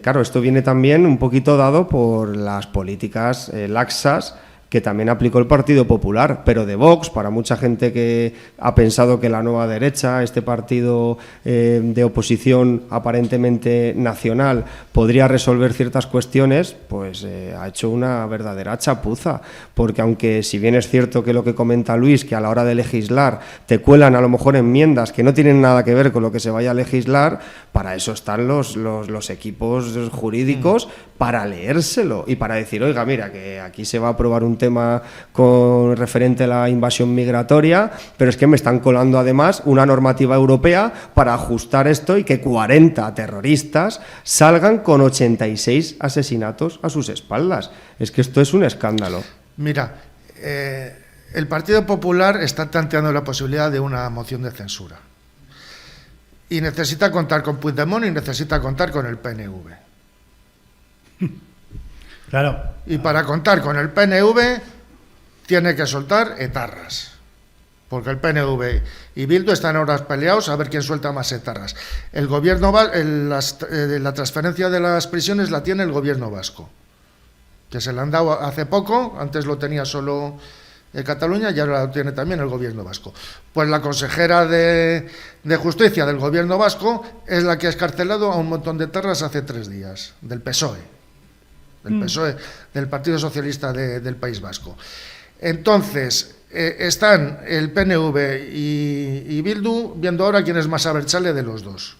[SPEAKER 2] claro, esto viene también un poquito dado por las políticas laxas que también aplicó el Partido Popular, pero de Vox, para mucha gente que ha pensado que la nueva derecha, este partido de oposición aparentemente nacional, podría resolver ciertas cuestiones, pues ha hecho una verdadera chapuza, porque aunque si bien es cierto que lo que comenta Luis, que a la hora de legislar te cuelan a lo mejor enmiendas que no tienen nada que ver con lo que se vaya a legislar, para eso están los equipos jurídicos, para leérselo y para decir, oiga, mira, que aquí se va a aprobar un tema con referente a la invasión migratoria, pero es que me están colando además una normativa europea para ajustar esto y que 40 terroristas salgan con 86 asesinatos a sus espaldas. Es que esto es un escándalo.
[SPEAKER 4] Mira, el Partido Popular está planteando la posibilidad de una moción de censura. Y necesita contar con Puigdemont y necesita contar con el PNV.
[SPEAKER 1] Claro.
[SPEAKER 4] Y para contar con el PNV tiene que soltar etarras. Porque el PNV y Bildu están ahora peleados a ver quién suelta más etarras. El gobierno la transferencia de las prisiones la tiene el gobierno vasco, que se la han dado hace poco, antes lo tenía solo Cataluña y ahora lo tiene también el gobierno vasco. Pues la consejera de Justicia del gobierno vasco es la que ha escarcelado a un montón de etarras hace 3 días, del PSOE. Del PSOE, del Partido Socialista del País Vasco. Entonces, están el PNV y Bildu viendo ahora quién es más abertzale de los dos.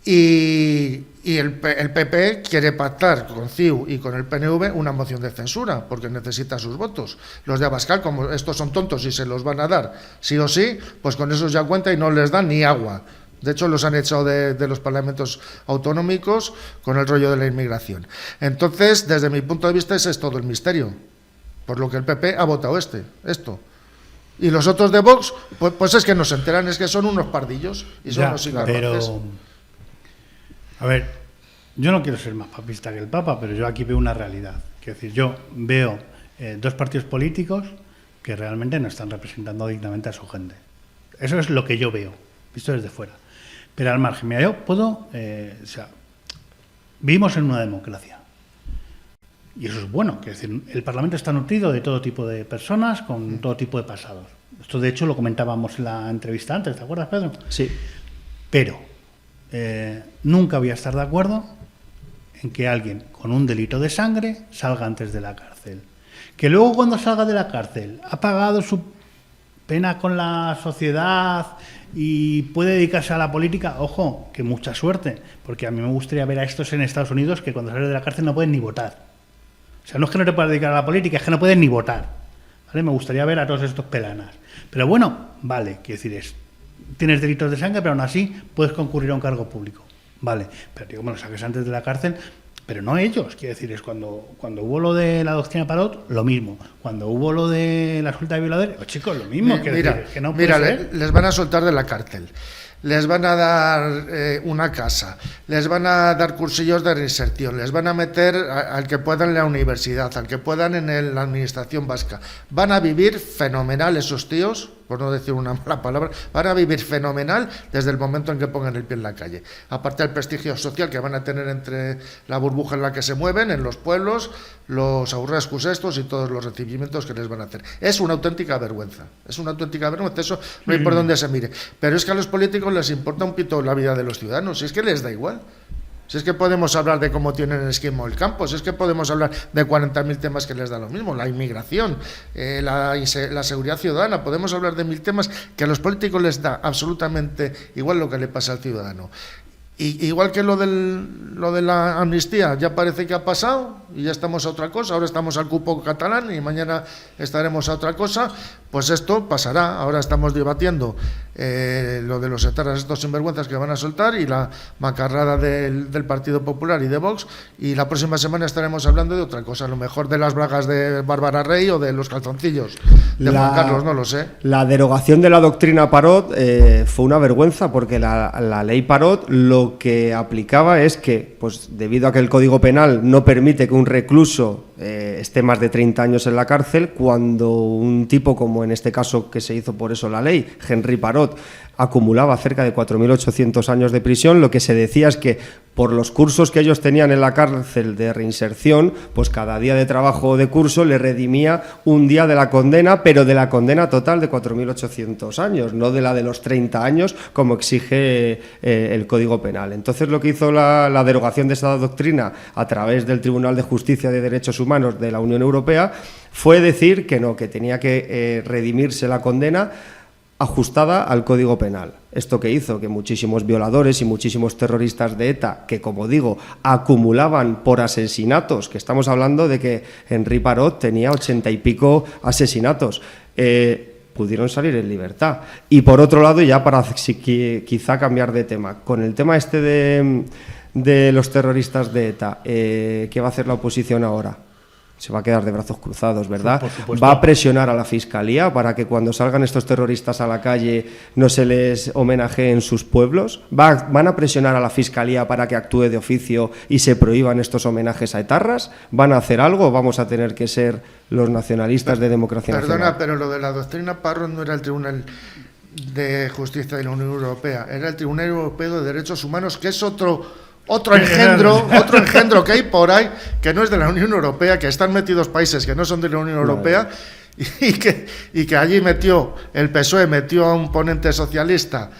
[SPEAKER 4] Y el PP quiere pactar con CiU y con el PNV una moción de censura, porque necesita sus votos. Los de Abascal, como estos son tontos y se los van a dar sí o sí, pues con esos ya cuenta y no les dan ni agua. De hecho, los han echado de los parlamentos autonómicos con el rollo de la inmigración. Entonces, desde mi punto de vista, ese es todo el misterio. Por lo que el PP ha votado esto. Y los otros de Vox, pues es que no se enteran, es que son unos pardillos y son unos sinvergüenzas.
[SPEAKER 1] Pero, a ver, yo no quiero ser más papista que el Papa, pero yo aquí veo una realidad. Quiero decir, yo veo 2 partidos políticos que realmente no están representando dignamente a su gente. Eso es lo que yo veo, visto desde fuera. Pero al margen, mira, yo puedo, vivimos en una democracia y eso es bueno, que es decir, el Parlamento está nutrido de todo tipo de personas con todo tipo de pasados. Esto de hecho lo comentábamos en la entrevista antes, ¿te acuerdas, Pedro?
[SPEAKER 2] Sí.
[SPEAKER 1] Pero nunca voy a estar de acuerdo en que alguien con un delito de sangre salga antes de la cárcel. Que luego cuando salga de la cárcel ha pagado su pena con la sociedad y puede dedicarse a la política, ojo, que mucha suerte, porque a mí me gustaría ver a estos en Estados Unidos que cuando salen de la cárcel no pueden ni votar. O sea, no es que no te puedas dedicar a la política, es que no pueden ni votar. ¿Vale? Me gustaría ver a todos estos pelanas. Pero bueno, vale, quiero decir, tienes delitos de sangre, pero aún así puedes concurrir a un cargo público. Vale, pero digo, me lo saques antes de la cárcel. Pero no ellos, quiero decir, es cuando hubo lo de la doctrina Parot, lo mismo. Cuando hubo lo de la suelta de violadores, chicos, lo mismo.
[SPEAKER 4] Les van a soltar de la cárcel, les van a dar una casa, les van a dar cursillos de reinserción, les van a meter al que puedan en la universidad, al que puedan en la administración vasca. Van a vivir fenomenal esos tíos, por no decir una mala palabra, van a vivir fenomenal desde el momento en que pongan el pie en la calle. Aparte del prestigio social que van a tener entre la burbuja en la que se mueven, en los pueblos, los aurrescus estos y todos los recibimientos que les van a hacer. Es una auténtica vergüenza, eso no hay por dónde se mire. Pero es que a los políticos les importa un pito la vida de los ciudadanos, si es que les da igual. Si es que podemos hablar de cómo tienen el esquema el campo, si es que podemos hablar de 40.000 temas que les da lo mismo, la inmigración, la seguridad ciudadana, podemos hablar de 1000 temas que a los políticos les da absolutamente igual lo que le pasa al ciudadano. Y igual que lo de la amnistía ya parece que ha pasado y ya estamos a otra cosa, ahora estamos al cupo catalán y mañana estaremos a otra cosa, Pues esto pasará. Ahora estamos debatiendo lo de los etarras, estos sinvergüenzas que van a soltar, y la macarrada del Partido Popular y de Vox, y la próxima semana estaremos hablando de otra cosa, a lo mejor de las bragas de Bárbara Rey o de los calzoncillos de Juan Carlos, no lo sé.
[SPEAKER 2] La derogación de la doctrina Parot fue una vergüenza, porque la ley Parot lo que aplicaba es que, pues debido a que el Código Penal no permite que un recluso esté más de 30 años en la cárcel, cuando un tipo, como en este caso que se hizo por eso la ley, Henry Parot, acumulaba cerca de 4.800 años de prisión, lo que se decía es que por los cursos que ellos tenían en la cárcel de reinserción, pues cada día de trabajo de curso le redimía un día de la condena, pero de la condena total de 4.800 años, no de la de los 30 años, como exige el Código Penal. Entonces, lo que hizo la derogación de esta doctrina a través del Tribunal de Justicia de Derechos Humanos de la Unión Europea fue decir que no, que tenía que redimirse la condena ajustada al Código Penal. Esto que hizo que muchísimos violadores y muchísimos terroristas de ETA, que como digo, acumulaban por asesinatos, que estamos hablando de que Henry Parot tenía 80 y pico asesinatos, pudieron salir en libertad. Y por otro lado, ya para quizá cambiar de tema, con el tema este de los terroristas de ETA, ¿qué va a hacer la oposición ahora? Se va a quedar de brazos cruzados, ¿verdad?
[SPEAKER 1] Por supuesto.
[SPEAKER 2] Va a presionar a la Fiscalía para que cuando salgan estos terroristas a la calle no se les homenajee en sus pueblos. Van a presionar a la Fiscalía para que actúe de oficio y se prohíban estos homenajes a etarras. ¿Van a hacer algo o vamos a tener que ser los nacionalistas de Democracia Nacional?
[SPEAKER 4] Perdona, pero lo de la doctrina Parot no era el Tribunal de Justicia de la Unión Europea, era el Tribunal Europeo de Derechos Humanos, que es otro engendro que hay por ahí, que no es de la Unión Europea, que están metidos países que no son de la Unión Europea, y que allí el PSOE metió a un ponente socialista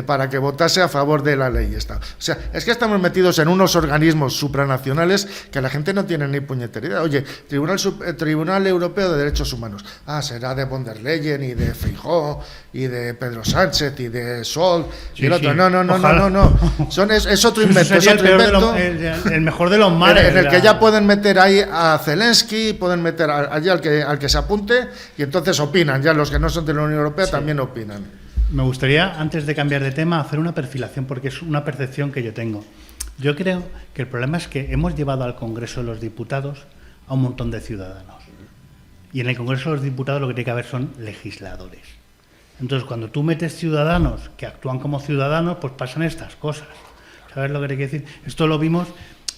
[SPEAKER 4] para que votase a favor de la ley esta. O sea, es que estamos metidos en unos organismos supranacionales que la gente no tiene ni puñetería. Oye, Tribunal Europeo de Derechos Humanos. Será de von der Leyen y de Feijóo y de Pedro Sánchez y de Sol y el otro.
[SPEAKER 1] Sí.
[SPEAKER 4] No. Es otro invento.
[SPEAKER 1] Sería
[SPEAKER 4] Es otro invento.
[SPEAKER 1] el mejor de los males.
[SPEAKER 4] En el que ya pueden meter ahí a Zelensky, pueden meter allí al que se apunte, y entonces opinan. Ya los que no son de la Unión Europea también opinan.
[SPEAKER 1] Me gustaría, antes de cambiar de tema, hacer una perfilación, porque es una percepción que yo tengo. Yo creo que el problema es que hemos llevado al Congreso de los Diputados a un montón de ciudadanos. Y en el Congreso de los Diputados lo que tiene que haber son legisladores. Entonces, cuando tú metes ciudadanos que actúan como ciudadanos, pues pasan estas cosas. ¿Sabes lo que te quiero decir? Esto lo vimos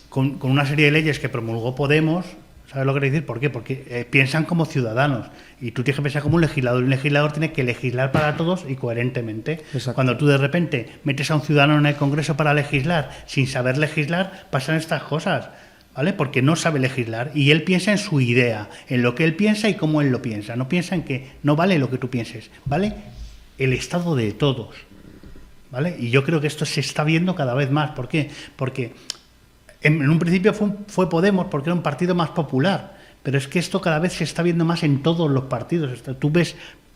[SPEAKER 1] con una serie de leyes que promulgó Podemos. ¿Sabes lo que quiero decir? ¿Por qué? Porque piensan como ciudadanos, y tú tienes que pensar como un legislador, y un legislador tiene que legislar para todos y coherentemente.
[SPEAKER 2] Exacto.
[SPEAKER 1] Cuando tú de repente metes a un ciudadano en el Congreso para legislar sin saber legislar, pasan estas cosas, ¿vale? Porque no sabe legislar, y él piensa en su idea, en lo que él piensa y cómo él lo piensa. No piensa en que no vale lo que tú pienses, vale el estado de todos, ¿vale? Y yo creo que esto se está viendo cada vez más. ¿Por qué? Porque en un principio fue Podemos, porque era un partido más popular, pero es que esto cada vez se está viendo más en todos los partidos. Tú ves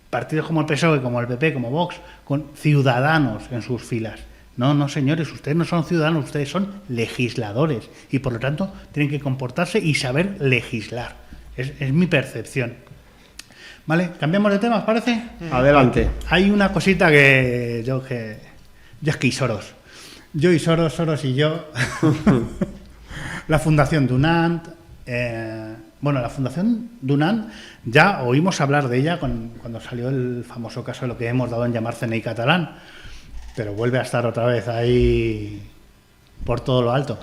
[SPEAKER 1] partidos como el PSOE, como el PP, como Vox, con ciudadanos en sus filas. No, señores, ustedes no son ciudadanos, ustedes son legisladores, y por lo tanto tienen que comportarse y saber legislar. Es mi percepción. ¿Vale? ¿Cambiamos de tema, os parece?
[SPEAKER 2] Adelante.
[SPEAKER 1] Hay una cosita que yo es que y Soros. Yo y Soros y yo. La Fundación Dunant. La Fundación Dunant, ya oímos hablar de ella cuando salió el famoso caso de lo que hemos dado en llamar CNI catalán, pero vuelve a estar otra vez ahí por todo lo alto.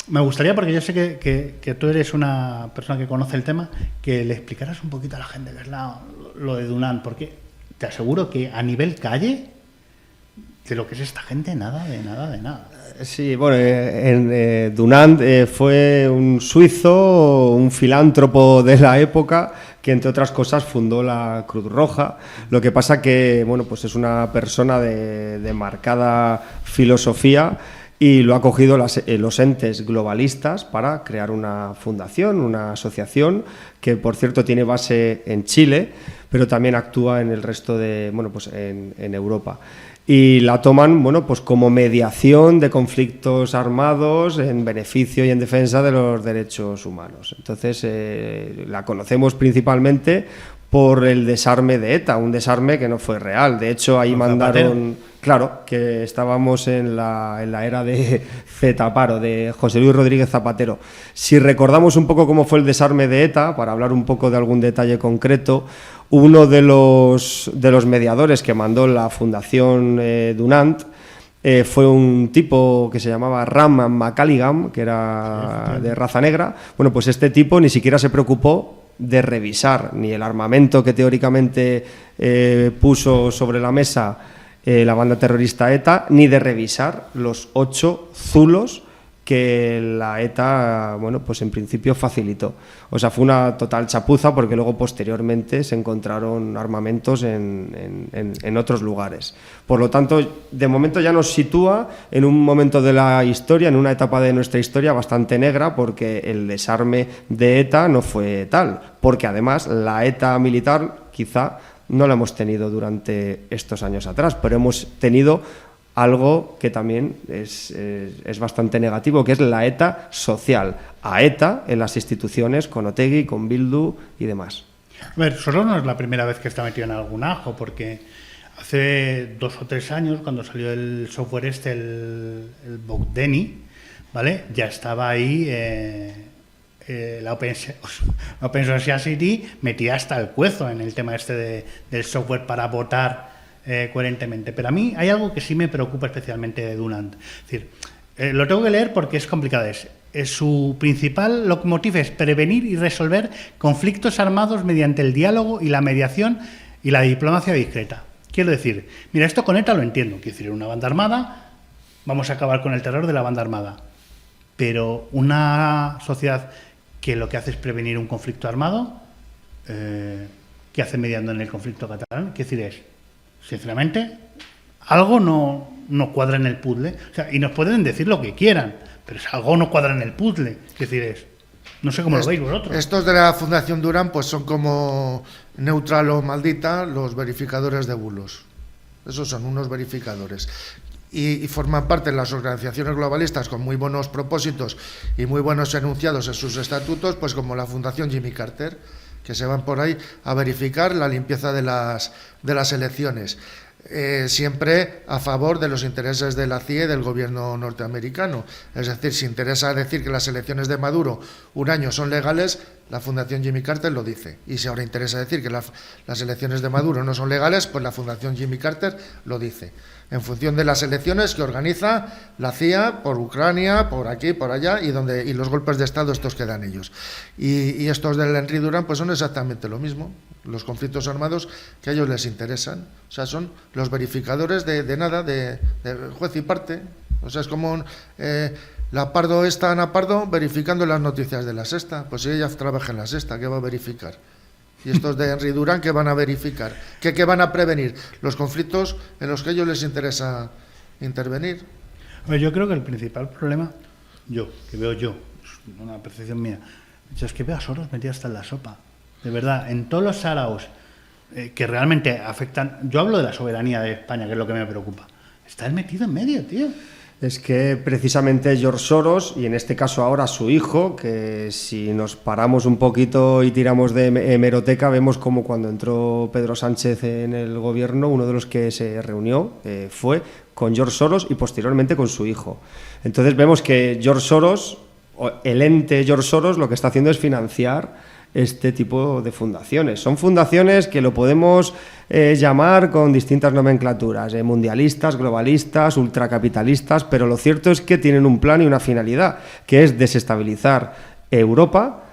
[SPEAKER 1] Me gustaría, porque yo sé que tú eres una persona que conoce el tema, que le explicaras un poquito a la gente qué es lo de Dunant, porque te aseguro que a nivel calle, de lo que es esta gente, nada de nada.
[SPEAKER 2] Sí, bueno, Dunant fue un suizo, un filántropo de la época, que entre otras cosas fundó la Cruz Roja. Lo que pasa que, pues es una persona de marcada filosofía, y lo ha cogido los entes globalistas para crear una fundación, una asociación que, por cierto, tiene base en Chile, pero también actúa en el resto de, en Europa. Y la toman, como mediación de conflictos armados en beneficio y en defensa de los derechos humanos. Entonces, la conocemos principalmente por el desarme de ETA, un desarme que no fue real. De hecho, ahí mandaron... Claro, que estábamos en la era de Zetaparo, de José Luis Rodríguez Zapatero. Si recordamos un poco cómo fue el desarme de ETA, para hablar un poco de algún detalle concreto, uno de los mediadores que mandó la Fundación Dunant fue un tipo que se llamaba Ram McCalligan, que era de raza negra. Bueno, pues este tipo ni siquiera se preocupó de revisar ni el armamento que teóricamente puso sobre la mesa la banda terrorista ETA, ni de revisar los 8 zulos que la ETA, bueno, pues en principio facilitó. O sea, fue una total chapuza, porque luego posteriormente se encontraron armamentos en otros lugares. Por lo tanto, de momento ya nos sitúa en un momento de la historia, en una etapa de nuestra historia bastante negra, porque el desarme de ETA no fue tal, porque además la ETA militar quizá no la hemos tenido durante estos años atrás, pero hemos tenido algo que también es bastante negativo, que es la ETA social. A ETA en las instituciones, con Otegi, con Bildu y demás.
[SPEAKER 1] A ver, solo no es la primera vez que está metido en algún ajo, porque hace 2 o 3 años, cuando salió el software el Bogdeni, ¿vale? Ya estaba ahí la Open Society metida hasta el cuezo en el tema del software para votar coherentemente. Pero a mí hay algo que sí me preocupa especialmente de Dunant. Es decir, lo tengo que leer porque es complicado. Su principal leitmotiv es prevenir y resolver conflictos armados mediante el diálogo y la mediación y la diplomacia discreta. Quiero decir, mira, esto con ETA lo entiendo. Quiero decir, una banda armada, vamos a acabar con el terror de la banda armada. Pero una sociedad que lo que hace es prevenir un conflicto armado, ¿qué hace mediando en el conflicto catalán? ¿Qué decir? Sinceramente, algo no cuadra en el puzzle. O sea, y nos pueden decir lo que quieran, pero algo no cuadra en el puzzle. ¿Qué decir? No sé cómo lo veis vosotros.
[SPEAKER 4] Estos de la Fundación Durán pues son como Neutral o Maldita, los verificadores de bulos. Esos son unos verificadores. Y forman parte de las organizaciones globalistas con muy buenos propósitos y muy buenos enunciados en sus estatutos, pues como la Fundación Jimmy Carter, que se van por ahí a verificar la limpieza de las elecciones. Siempre a favor de los intereses de la CIA y del gobierno norteamericano. Es decir, si interesa decir que las elecciones de Maduro un año son legales, la Fundación Jimmy Carter lo dice. Y si ahora interesa decir que las elecciones de Maduro no son legales, pues la Fundación Jimmy Carter lo dice. En función de las elecciones que organiza la CIA por Ucrania, por aquí, por allá, y los golpes de Estado estos que dan ellos. Y estos del Henry Durant pues son exactamente lo mismo. Los conflictos armados que a ellos les interesan. O sea, son los verificadores de nada, de juez y parte. O sea, es como la Pardo esta, Ana Pardo, verificando las noticias de la Sexta. Pues si ella trabaja en la Sexta, ¿qué va a verificar? Y estos de Henry Durant, ¿qué van a verificar? ¿Qué van a prevenir? Los conflictos en los que a ellos les interesa intervenir.
[SPEAKER 1] Bueno, yo creo que el principal problema, que veo una percepción mía, es que veo a Soros metido hasta en la sopa. De verdad, en todos los saraos que realmente afectan... Yo hablo de la soberanía de España, que es lo que me preocupa. Está él metido en medio, tío.
[SPEAKER 2] Es que precisamente George Soros, y en este caso ahora su hijo, que si nos paramos un poquito y tiramos de hemeroteca, vemos como cuando entró Pedro Sánchez en el gobierno, uno de los que se reunió fue con George Soros y posteriormente con su hijo. Entonces vemos que George Soros, el ente George Soros, lo que está haciendo es financiar este tipo de fundaciones. Son fundaciones que lo podemos llamar con distintas nomenclaturas, mundialistas, globalistas, ultracapitalistas, pero lo cierto es que tienen un plan y una finalidad, que es desestabilizar Europa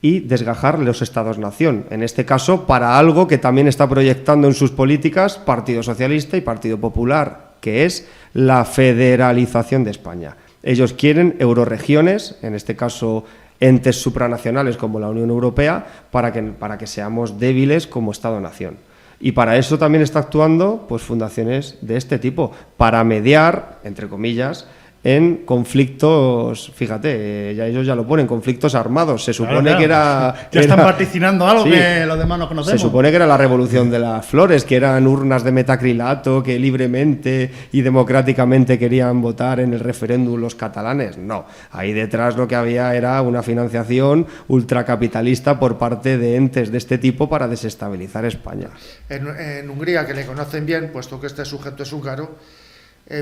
[SPEAKER 2] y desgajar los Estados-nación. En este caso, para algo que también está proyectando en sus políticas Partido Socialista y Partido Popular, que es la federalización de España. Ellos quieren euroregiones, en este caso entes supranacionales como la Unión Europea, para que seamos débiles como Estado-nación. Y para eso también está actuando pues fundaciones de este tipo, para mediar, entre comillas, en conflictos, fíjate, ya ellos ya lo ponen, conflictos armados. Se supone que era...
[SPEAKER 1] Ya están vaticinando algo que los demás no conocemos.
[SPEAKER 2] Se supone que era la revolución de las flores, que eran urnas de metacrilato, que libremente y democráticamente querían votar en el referéndum los catalanes. No, ahí detrás lo que había era una financiación ultracapitalista por parte de entes de este tipo para desestabilizar España.
[SPEAKER 4] En Hungría, que le conocen bien, puesto que este sujeto es húngaro,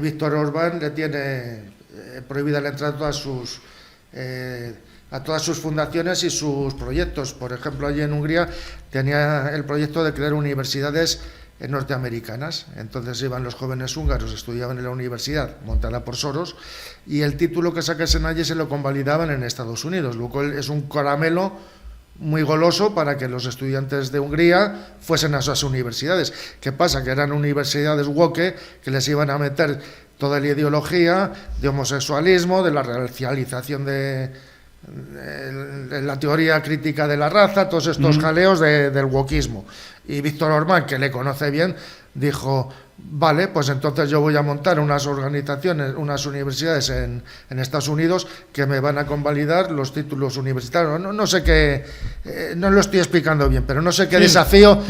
[SPEAKER 4] Víctor Orbán le tiene prohibida la entrada a todas sus fundaciones y sus proyectos. Por ejemplo, allí en Hungría tenía el proyecto de crear universidades norteamericanas. Entonces iban los jóvenes húngaros, estudiaban en la universidad montada por Soros, y el título que sacasen allí se lo convalidaban en Estados Unidos, lo cual es un caramelo muy goloso para que los estudiantes de Hungría fuesen a esas universidades. ¿Qué pasa? Que eran universidades woke, que les iban a meter toda la ideología de homosexualismo, de la racialización de la teoría crítica de la raza, todos estos jaleos del wokismo. Y Víctor Orbán, que le conoce bien, dijo: vale, pues entonces yo voy a montar unas organizaciones, unas universidades en Estados Unidos que me van a convalidar los títulos universitarios. No sé qué, no lo estoy explicando bien, pero no sé qué desafío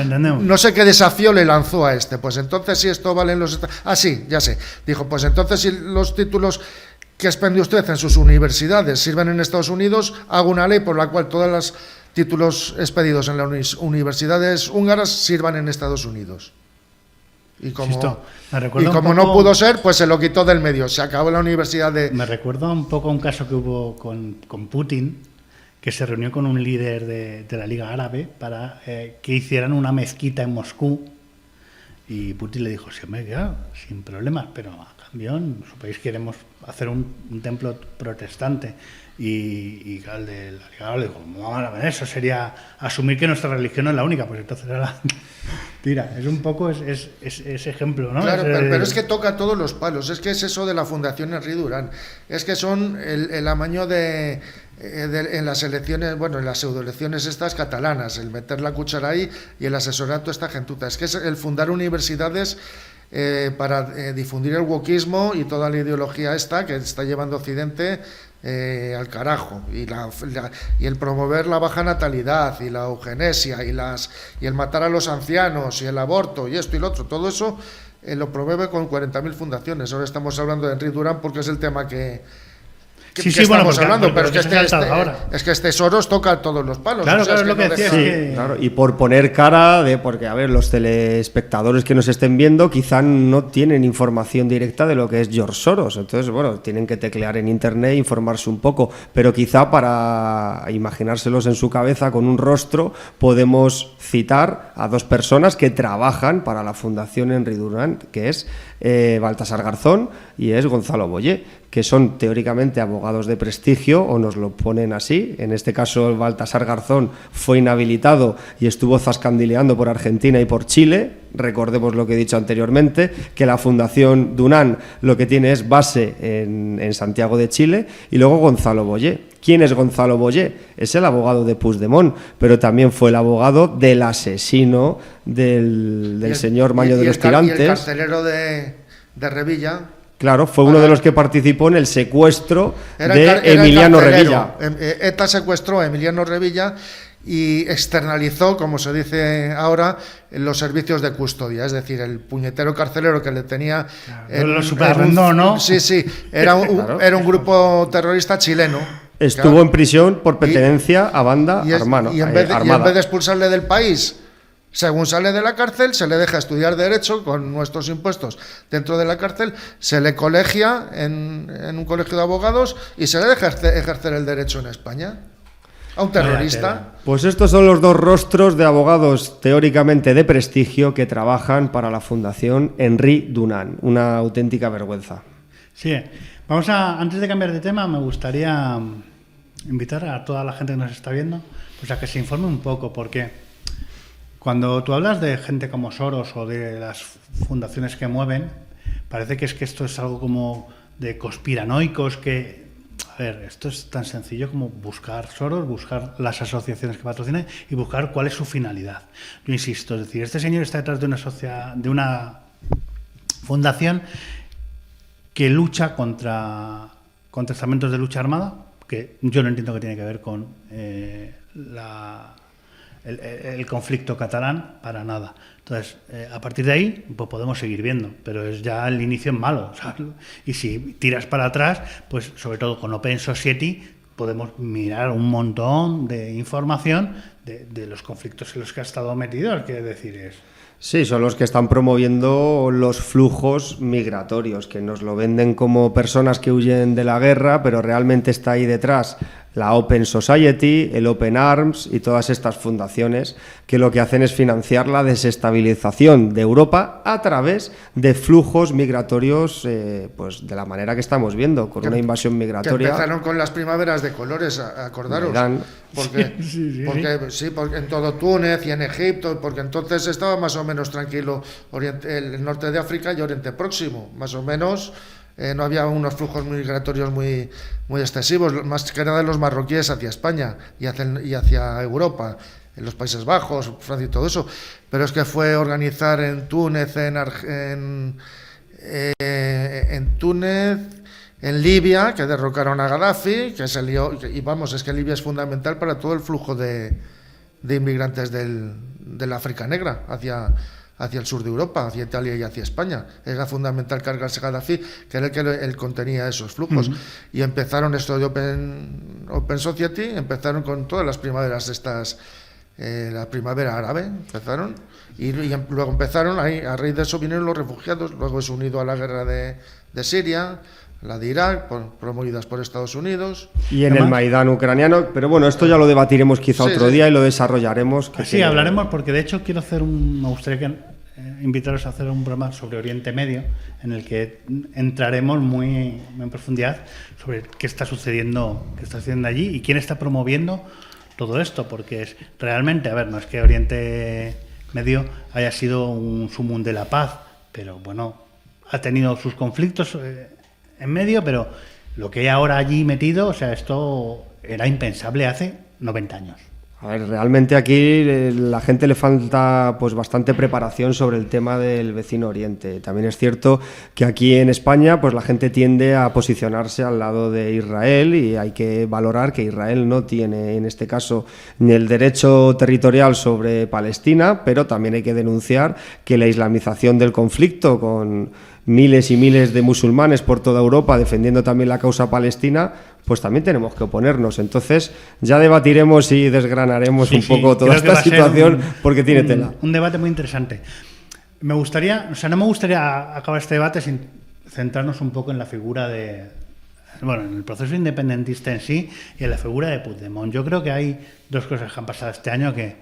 [SPEAKER 4] le lanzó a este. Pues entonces, si esto vale en los... sí, ya sé. Dijo, pues entonces si los títulos que expende usted en sus universidades sirven en Estados Unidos, hago una ley por la cual todos los títulos expedidos en las universidades húngaras sirvan en Estados Unidos. Y como no pudo ser, pues se lo quitó del medio. Se acabó la universidad de...
[SPEAKER 1] Me recuerda un poco un caso que hubo con Putin, que se reunió con un líder de la Liga Árabe para que hicieran una mezquita en Moscú. Y Putin le dijo: sí, hombre, claro, sin problemas, pero a cambio en su país queremos hacer un templo protestante. Y claro, el de la Liga Árabe le dijo: bueno, eso sería asumir que nuestra religión no es la única. Pues entonces era Tira, es un poco ese ejemplo, ¿no?
[SPEAKER 4] Claro, pero es que toca todos los palos. Es que es eso de la Fundación Henry Durán. Es que son el amaño en las elecciones, bueno, en las pseudoelecciones estas catalanas, el meter la cuchara ahí y el asesorato a esta gentuta. Es que es el fundar universidades para difundir el wokismo y toda la ideología esta que está llevando Occidente al carajo, y el promover la baja natalidad y la eugenesia y el matar a los ancianos y el aborto y esto y lo otro, todo eso lo promueve con 40.000 fundaciones. Ahora estamos hablando de Henry Durán porque es el tema que estamos hablando, pero es que este Soros toca todos los palos.
[SPEAKER 1] Claro,
[SPEAKER 4] o sea,
[SPEAKER 1] claro, es lo que decía.
[SPEAKER 2] Claro, y por poner cara porque, a ver, los telespectadores que nos estén viendo quizá no tienen información directa de lo que es George Soros, entonces, bueno, tienen que teclear en internet e informarse un poco, pero quizá para imaginárselos en su cabeza con un rostro podemos citar a dos personas que trabajan para la Fundación Henry Durán, que es Baltasar Garzón y es Gonzalo Boye, que son teóricamente abogados de prestigio, o nos lo ponen así. En este caso, Baltasar Garzón fue inhabilitado y estuvo zascandileando por Argentina y por Chile. Recordemos lo que he dicho anteriormente, que la Fundación Dunant lo que tiene es base en Santiago de Chile. Y luego Gonzalo Boye. ¿Quién es Gonzalo Boye? Es el abogado de Puigdemont, pero también fue el abogado del asesino del señor Maño de los Tirantes.
[SPEAKER 4] Y el carcelero de Revilla.
[SPEAKER 2] Claro, fue uno de los que participó en el secuestro de Emiliano Revilla.
[SPEAKER 4] ETA secuestró a Emiliano Revilla y externalizó, como se dice ahora, los servicios de custodia, es decir, el puñetero carcelero que le tenía...
[SPEAKER 1] Lo superarrendó, ¿no?
[SPEAKER 4] Sí, era un grupo terrorista chileno.
[SPEAKER 2] Estuvo en prisión por pertenencia a banda armada.
[SPEAKER 4] Y en vez de expulsarle del país, según sale de la cárcel, se le deja estudiar Derecho con nuestros impuestos dentro de la cárcel, se le colegia en un colegio de abogados y se le deja ejercer el derecho en España a un terrorista.
[SPEAKER 2] Pues estos son los dos rostros de abogados teóricamente de prestigio que trabajan para la Fundación Henry Dunant. Una auténtica vergüenza.
[SPEAKER 1] Sí, antes de cambiar de tema, me gustaría invitar a toda la gente que nos está viendo pues a que se informe un poco, porque cuando tú hablas de gente como Soros o de las fundaciones que mueven, parece que esto es algo como de conspiranoicos que... A ver, esto es tan sencillo como buscar Soros, buscar las asociaciones que patrocinan y buscar cuál es su finalidad. Yo insisto, es decir, este señor está detrás de una fundación que lucha contra estamentos de lucha armada, que yo no entiendo que tiene que ver con el conflicto catalán, para nada. Entonces, a partir de ahí, pues podemos seguir viendo, pero es ya el inicio es malo, ¿sabes? Y si tiras para atrás, pues sobre todo con Open Society podemos mirar un montón de información de los conflictos en los que ha estado metido, quiere decir es...
[SPEAKER 2] Sí, son los que están promoviendo los flujos migratorios, que nos lo venden como personas que huyen de la guerra, pero realmente está ahí detrás la Open Society, el Open Arms y todas estas fundaciones que lo que hacen es financiar la desestabilización de Europa a través de flujos migratorios, pues de la manera que estamos viendo, con una invasión migratoria.
[SPEAKER 4] Que empezaron con las primaveras de colores, acordaros. Porque en todo Túnez y en Egipto, porque entonces estaba más o menos tranquilo el norte de África y Oriente Próximo, más o menos. No había unos flujos migratorios muy excesivos, más que nada de los marroquíes hacia España y hacia Europa, en los Países Bajos, Francia y todo eso. Pero es que fue organizar en Túnez, en Túnez, en Libia, que derrocaron a Gaddafi, que se lió, y vamos, es que Libia es fundamental para todo el flujo de inmigrantes de la África Negra hacia el sur de Europa, hacia Italia y hacia España. Era fundamental cargarse Gaddafi, que era el que él contenía esos flujos. Uh-huh. Y empezaron esto de Open Society, empezaron con todas las primaveras estas, la primavera árabe, empezaron, y luego empezaron, ahí, a raíz de eso vinieron los refugiados, luego es unido a la guerra de Siria, la de Irak, promovidas por Estados Unidos.
[SPEAKER 2] Y en el Maidán ucraniano, pero bueno, esto ya lo debatiremos quizá otro día y lo desarrollaremos.
[SPEAKER 1] Sí, hablaremos, porque de hecho quiero hacer me gustaría invitaros a hacer un programa sobre Oriente Medio, en el que entraremos muy en profundidad sobre qué está sucediendo allí y quién está promoviendo todo esto, porque es realmente, a ver, no es que Oriente Medio haya sido un sumum de la paz, pero bueno, ha tenido sus conflictos en medio, pero lo que hay ahora allí metido, o sea, esto era impensable hace 90 años.
[SPEAKER 2] A ver, realmente aquí la gente le falta pues bastante preparación sobre el tema del vecino Oriente. También es cierto que aquí en España pues la gente tiende a posicionarse al lado de Israel, y hay que valorar que Israel no tiene en este caso ni el derecho territorial sobre Palestina, pero también hay que denunciar que la islamización del conflicto, con miles y miles de musulmanes por toda Europa defendiendo también la causa palestina, pues también tenemos que oponernos. Entonces ya debatiremos y desgranaremos un poco toda esta situación, porque tiene tela.
[SPEAKER 1] Un debate muy interesante. No me gustaría acabar este debate sin centrarnos un poco en la figura en el proceso independentista en sí y en la figura de Puigdemont. Yo creo que hay dos cosas que han pasado este año que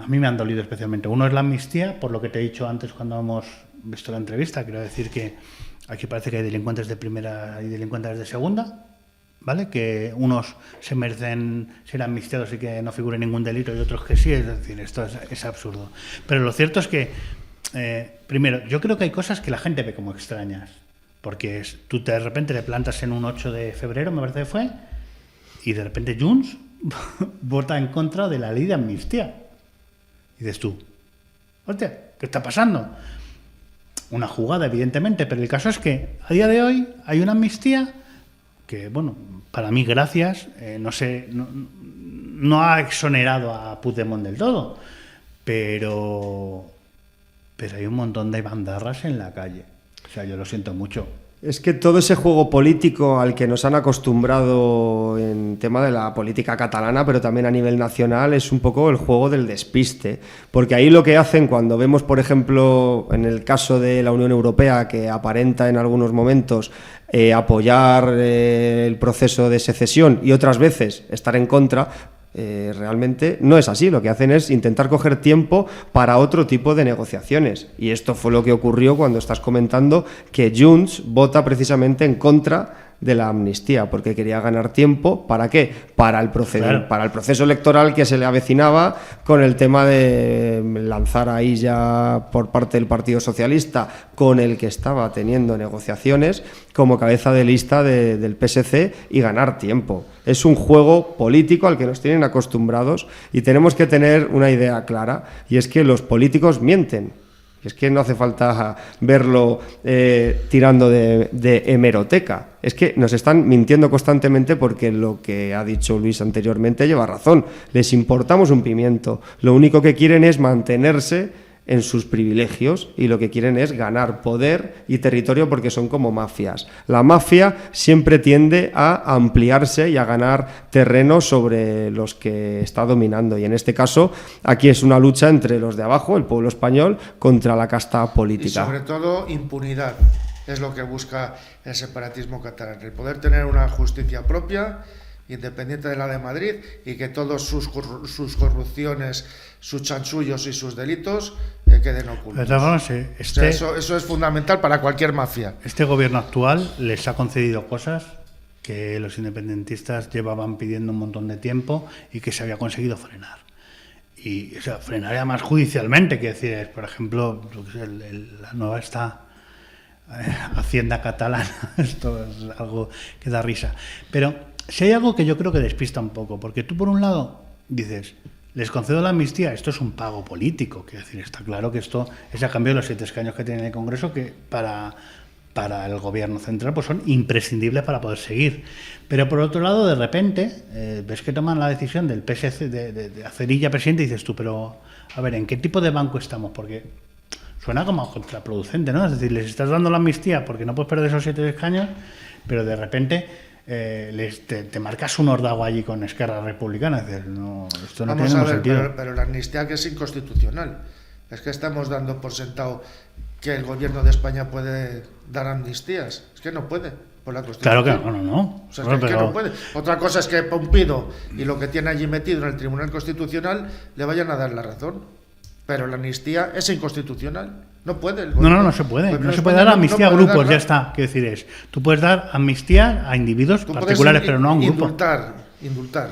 [SPEAKER 1] a mí me han dolido especialmente. Uno es la amnistía, por lo que te he dicho antes cuando hemos visto la entrevista. Quiero decir que aquí parece que hay delincuentes de primera y delincuentes de segunda, ¿vale? Que unos se merecen ser amnistiados y que no figure ningún delito, y otros que sí. Es decir, esto es absurdo. Pero lo cierto es que, primero, yo creo que hay cosas que la gente ve como extrañas, porque tú de repente te plantas en un 8 de febrero, me parece que fue, y de repente Junts vota en contra de la ley de amnistía. Y dices tú, hostia, ¿qué está pasando? Una jugada, evidentemente, pero el caso es que a día de hoy hay una amnistía que, bueno, para mí, gracias, no ha exonerado a Puigdemont del todo, pero hay un montón de bandarras en la calle. O sea, yo lo siento mucho.
[SPEAKER 2] Es que todo ese juego político al que nos han acostumbrado en tema de la política catalana, pero también a nivel nacional, es un poco el juego del despiste. Porque ahí lo que hacen, cuando vemos, por ejemplo, en el caso de la Unión Europea, que aparenta en algunos momentos apoyar el proceso de secesión y otras veces estar en contra, realmente no es así. Lo que hacen es intentar coger tiempo para otro tipo de negociaciones, y esto fue lo que ocurrió cuando estás comentando que Junts vota precisamente en contra de la amnistía, porque quería ganar tiempo. ¿Para qué? Para el proceso electoral que se le avecinaba, con el tema de lanzar ahí ya por parte del Partido Socialista, con el que estaba teniendo negociaciones como cabeza de lista del PSC, y ganar tiempo. Es un juego político al que nos tienen acostumbrados, y tenemos que tener una idea clara, y es que los políticos mienten. Es que no hace falta verlo tirando de hemeroteca. Es que nos están mintiendo constantemente porque lo que ha dicho Luis anteriormente lleva razón. Les importamos un pimiento. Lo único que quieren es mantenerse en sus privilegios y lo que quieren es ganar poder y territorio porque son como mafias. La mafia siempre tiende a ampliarse y a ganar terreno sobre los que está dominando y en este caso aquí es una lucha entre los de abajo, el pueblo español, contra la casta política.
[SPEAKER 4] Y sobre todo impunidad es lo que busca el separatismo catalán, el poder tener una justicia propia, independiente de la de Madrid, y que todos sus corrupciones, sus chanchullos y sus delitos queden ocultos. Eso es fundamental para cualquier mafia.
[SPEAKER 1] Este gobierno actual les ha concedido cosas que los independentistas llevaban pidiendo un montón de tiempo y que se había conseguido frenar. Y, o sea, frenar además judicialmente, que decir, por ejemplo, la nueva Hacienda catalana, esto es algo que da risa. Pero si hay algo que yo creo que despista un poco, porque tú por un lado dices, les concedo la amnistía, esto es un pago político, quiero decir, está claro que esto es a cambio de los 7 escaños que tiene el Congreso, que para el gobierno central pues son imprescindibles para poder seguir. Pero por otro lado, de repente, ves que toman la decisión del PSC de hacer Illa presidente y dices tú, pero a ver, ¿en qué tipo de banco estamos? Porque suena como contraproducente, ¿no? Es decir, les estás dando la amnistía porque no puedes perder esos 7 escaños, pero de repente te marcas un ordago allí con Esquerra Republicana. Es decir, no, esto no tiene ningún sentido.
[SPEAKER 4] Pero la amnistía que es inconstitucional. Es que estamos dando por sentado que el gobierno de España puede dar amnistías. Es que no puede, por la Constitución.
[SPEAKER 1] Claro que no.
[SPEAKER 4] O sea, es que no puede. Otra cosa es que Pompido y lo que tiene allí metido en el Tribunal Constitucional le vayan a dar la razón. Pero la amnistía es inconstitucional. No puede.
[SPEAKER 1] No se puede. No se puede dar amnistía a grupos, ya está. Quiero decir, tú puedes dar amnistía a individuos particulares, pero no a un grupo.
[SPEAKER 4] Indultar.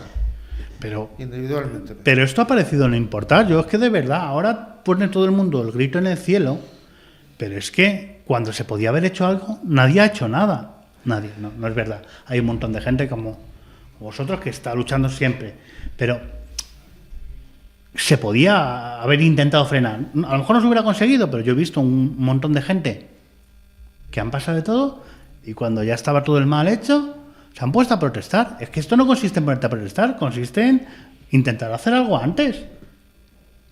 [SPEAKER 1] Pero,
[SPEAKER 4] individualmente.
[SPEAKER 1] Pero esto ha parecido no importar. Yo es que de verdad, ahora pone todo el mundo el grito en el cielo, pero es que cuando se podía haber hecho algo, nadie ha hecho nada. Nadie, no es verdad. Hay un montón de gente como vosotros que está luchando siempre, pero se podía haber intentado frenar. A lo mejor no se hubiera conseguido, pero yo he visto un montón de gente que han pasado de todo y cuando ya estaba todo el mal hecho, se han puesto a protestar. Es que esto no consiste en ponerte a protestar, consiste en intentar hacer algo antes.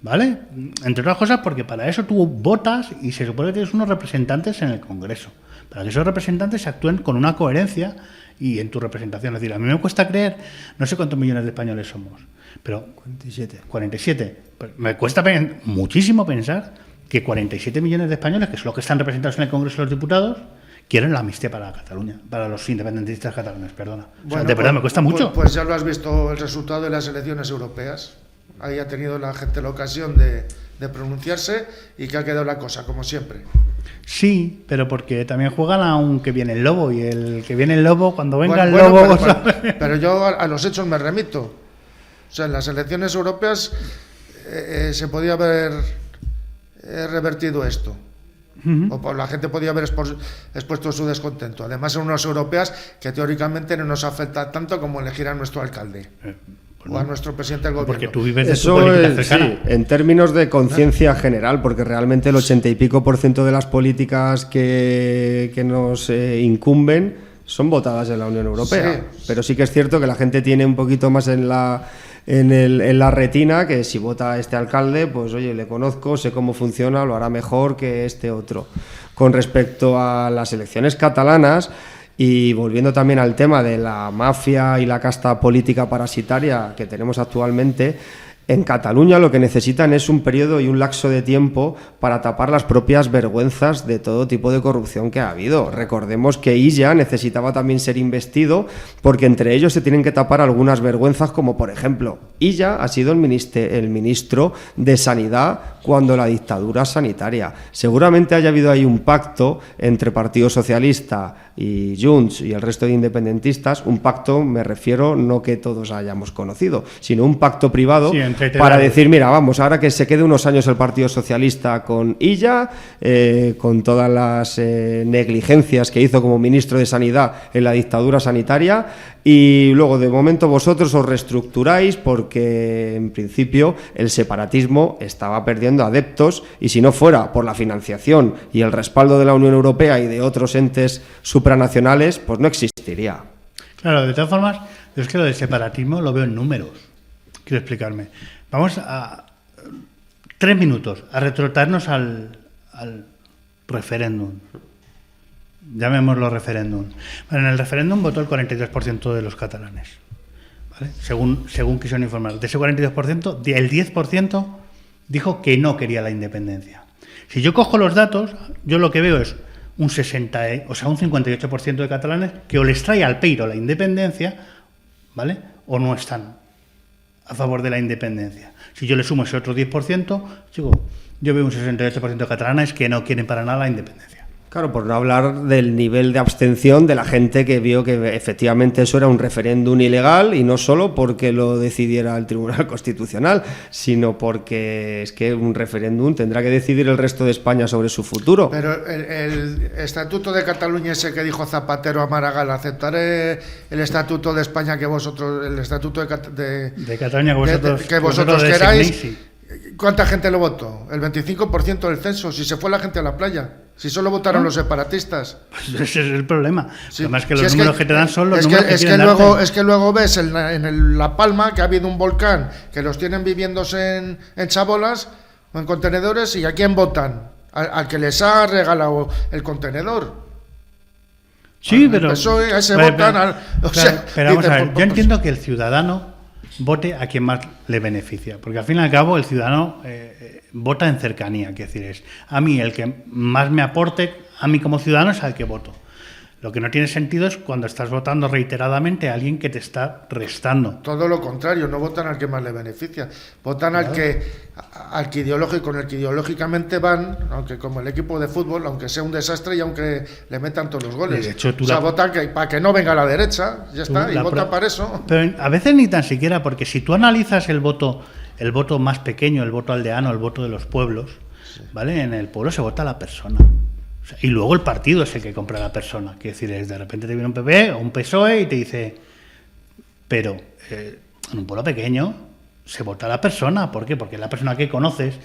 [SPEAKER 1] ¿Vale? Entre otras cosas porque para eso tú votas y se supone que tienes unos representantes en el Congreso. Para que esos representantes actúen con una coherencia y en tu representación. Es decir, a mí me cuesta creer, no sé cuántos millones de españoles somos, pero 47. Me cuesta muchísimo pensar que 47 millones de españoles, que son los que están representados en el Congreso de los Diputados, quieren la amnistía para Cataluña, para los independentistas catalanes, perdona. Bueno, o sea, de verdad me cuesta mucho.
[SPEAKER 4] Pues ya lo has visto el resultado de las elecciones europeas. Ahí ha tenido la gente la ocasión de pronunciarse y que ha quedado la cosa, como siempre.
[SPEAKER 1] Sí, pero porque también juegan a un que viene el lobo, y el que viene el lobo, cuando venga el lobo...
[SPEAKER 4] Pero yo a los hechos me remito. O sea, en las elecciones europeas se podía haber revertido esto. O la gente podía haber expuesto su descontento. Además, son unas europeas que teóricamente no nos afecta tanto como elegir a nuestro alcalde. O a nuestro presidente del gobierno.
[SPEAKER 1] Porque tú vives de tu política cercana.
[SPEAKER 2] Sí, en términos de conciencia general, porque realmente el 80 y pico % de las políticas que nos incumben son votadas en la Unión Europea. Sí. Pero sí que es cierto que la gente tiene un poquito más en la retina que si vota a este alcalde, pues oye, le conozco, sé cómo funciona, lo hará mejor que este otro. Con respecto a las elecciones catalanas, y volviendo también al tema de la mafia y la casta política parasitaria que tenemos actualmente, en Cataluña lo que necesitan es un periodo y un lapso de tiempo para tapar las propias vergüenzas de todo tipo de corrupción que ha habido. Recordemos que Illa necesitaba también ser investido porque entre ellos se tienen que tapar algunas vergüenzas, como por ejemplo, Illa ha sido el ministro de Sanidad cuando la dictadura sanitaria. Seguramente haya habido ahí un pacto entre Partido Socialista y Junts y el resto de independentistas, un pacto, me refiero, no que todos hayamos conocido, sino un pacto privado.
[SPEAKER 1] Sí,
[SPEAKER 2] para decir, mira, vamos, ahora que se quede unos años el Partido Socialista con Illa, con todas las negligencias que hizo como ministro de Sanidad en la dictadura sanitaria, y luego de momento vosotros os reestructuráis porque en principio el separatismo estaba perdiendo adeptos, y si no fuera por la financiación y el respaldo de la Unión Europea y de otros entes supranacionales, pues no existiría.
[SPEAKER 1] Claro, de todas formas, yo es que lo del separatismo lo veo en números. Quiero explicarme. Vamos a 3 minutos a retrotraernos al referéndum. Llamémoslo referéndum. Bueno, en el referéndum votó el 42% de los catalanes, ¿vale? Según quisieron informar. De ese 42%, el 10% dijo que no quería la independencia. Si yo cojo los datos, yo lo que veo es un 58% de catalanes que o les trae al peiro la independencia, ¿vale? O no están a favor de la independencia. Si yo le sumo ese otro 10%, yo veo un 68% de catalanes que no quieren para nada la independencia.
[SPEAKER 2] Claro, por no hablar del nivel de abstención de la gente que vio que efectivamente eso era un referéndum ilegal, y no solo porque lo decidiera el Tribunal Constitucional, sino porque es que un referéndum tendrá que decidir el resto de España sobre su futuro.
[SPEAKER 4] Pero el Estatuto de Cataluña, ese que dijo Zapatero a Maragall, aceptaré el Estatuto de España que vosotros, el Estatuto de
[SPEAKER 1] Cataluña
[SPEAKER 4] que vosotros queráis. ¿Cuánta gente lo votó? El 25% del censo. Si se fue la gente a la playa. Si solo votaron los separatistas.
[SPEAKER 1] Pues ese es el problema.
[SPEAKER 4] Sí.
[SPEAKER 1] Además que los números que te dan son los números que quieren
[SPEAKER 4] darte. Es que luego ves en La Palma que ha habido un volcán que los tienen viviéndose en chabolas o en contenedores, y ¿a quién votan? Al que les ha regalado el contenedor.
[SPEAKER 1] Sí, pero...
[SPEAKER 4] PSOE, a ese votan.
[SPEAKER 1] Pero vamos a ver, yo entiendo que el ciudadano vote a quien más le beneficia, porque al fin y al cabo el ciudadano vota en cercanía, que decir, es a mí el que más me aporte, a mí como ciudadano es al que voto. Lo que no tiene sentido es cuando estás votando reiteradamente a alguien que te está restando.
[SPEAKER 4] Todo lo contrario, no votan al que más le beneficia, votan al que ideológico, con el que ideológicamente van, aunque como el equipo de fútbol, aunque sea un desastre y aunque le metan todos los goles.
[SPEAKER 1] De hecho,
[SPEAKER 4] votan para que no venga la derecha, ya está, y votan para eso.
[SPEAKER 1] Pero a veces ni tan siquiera, porque si tú analizas el voto más pequeño, el voto aldeano, el voto de los pueblos, sí, ¿vale? En el pueblo se vota a la persona. Y luego el partido es el que compra a la persona. Quiere decir, de repente te viene un PP o un PSOE y te dice, pero en un pueblo pequeño se vota a la persona. ¿Por qué? Porque es la persona que conoces,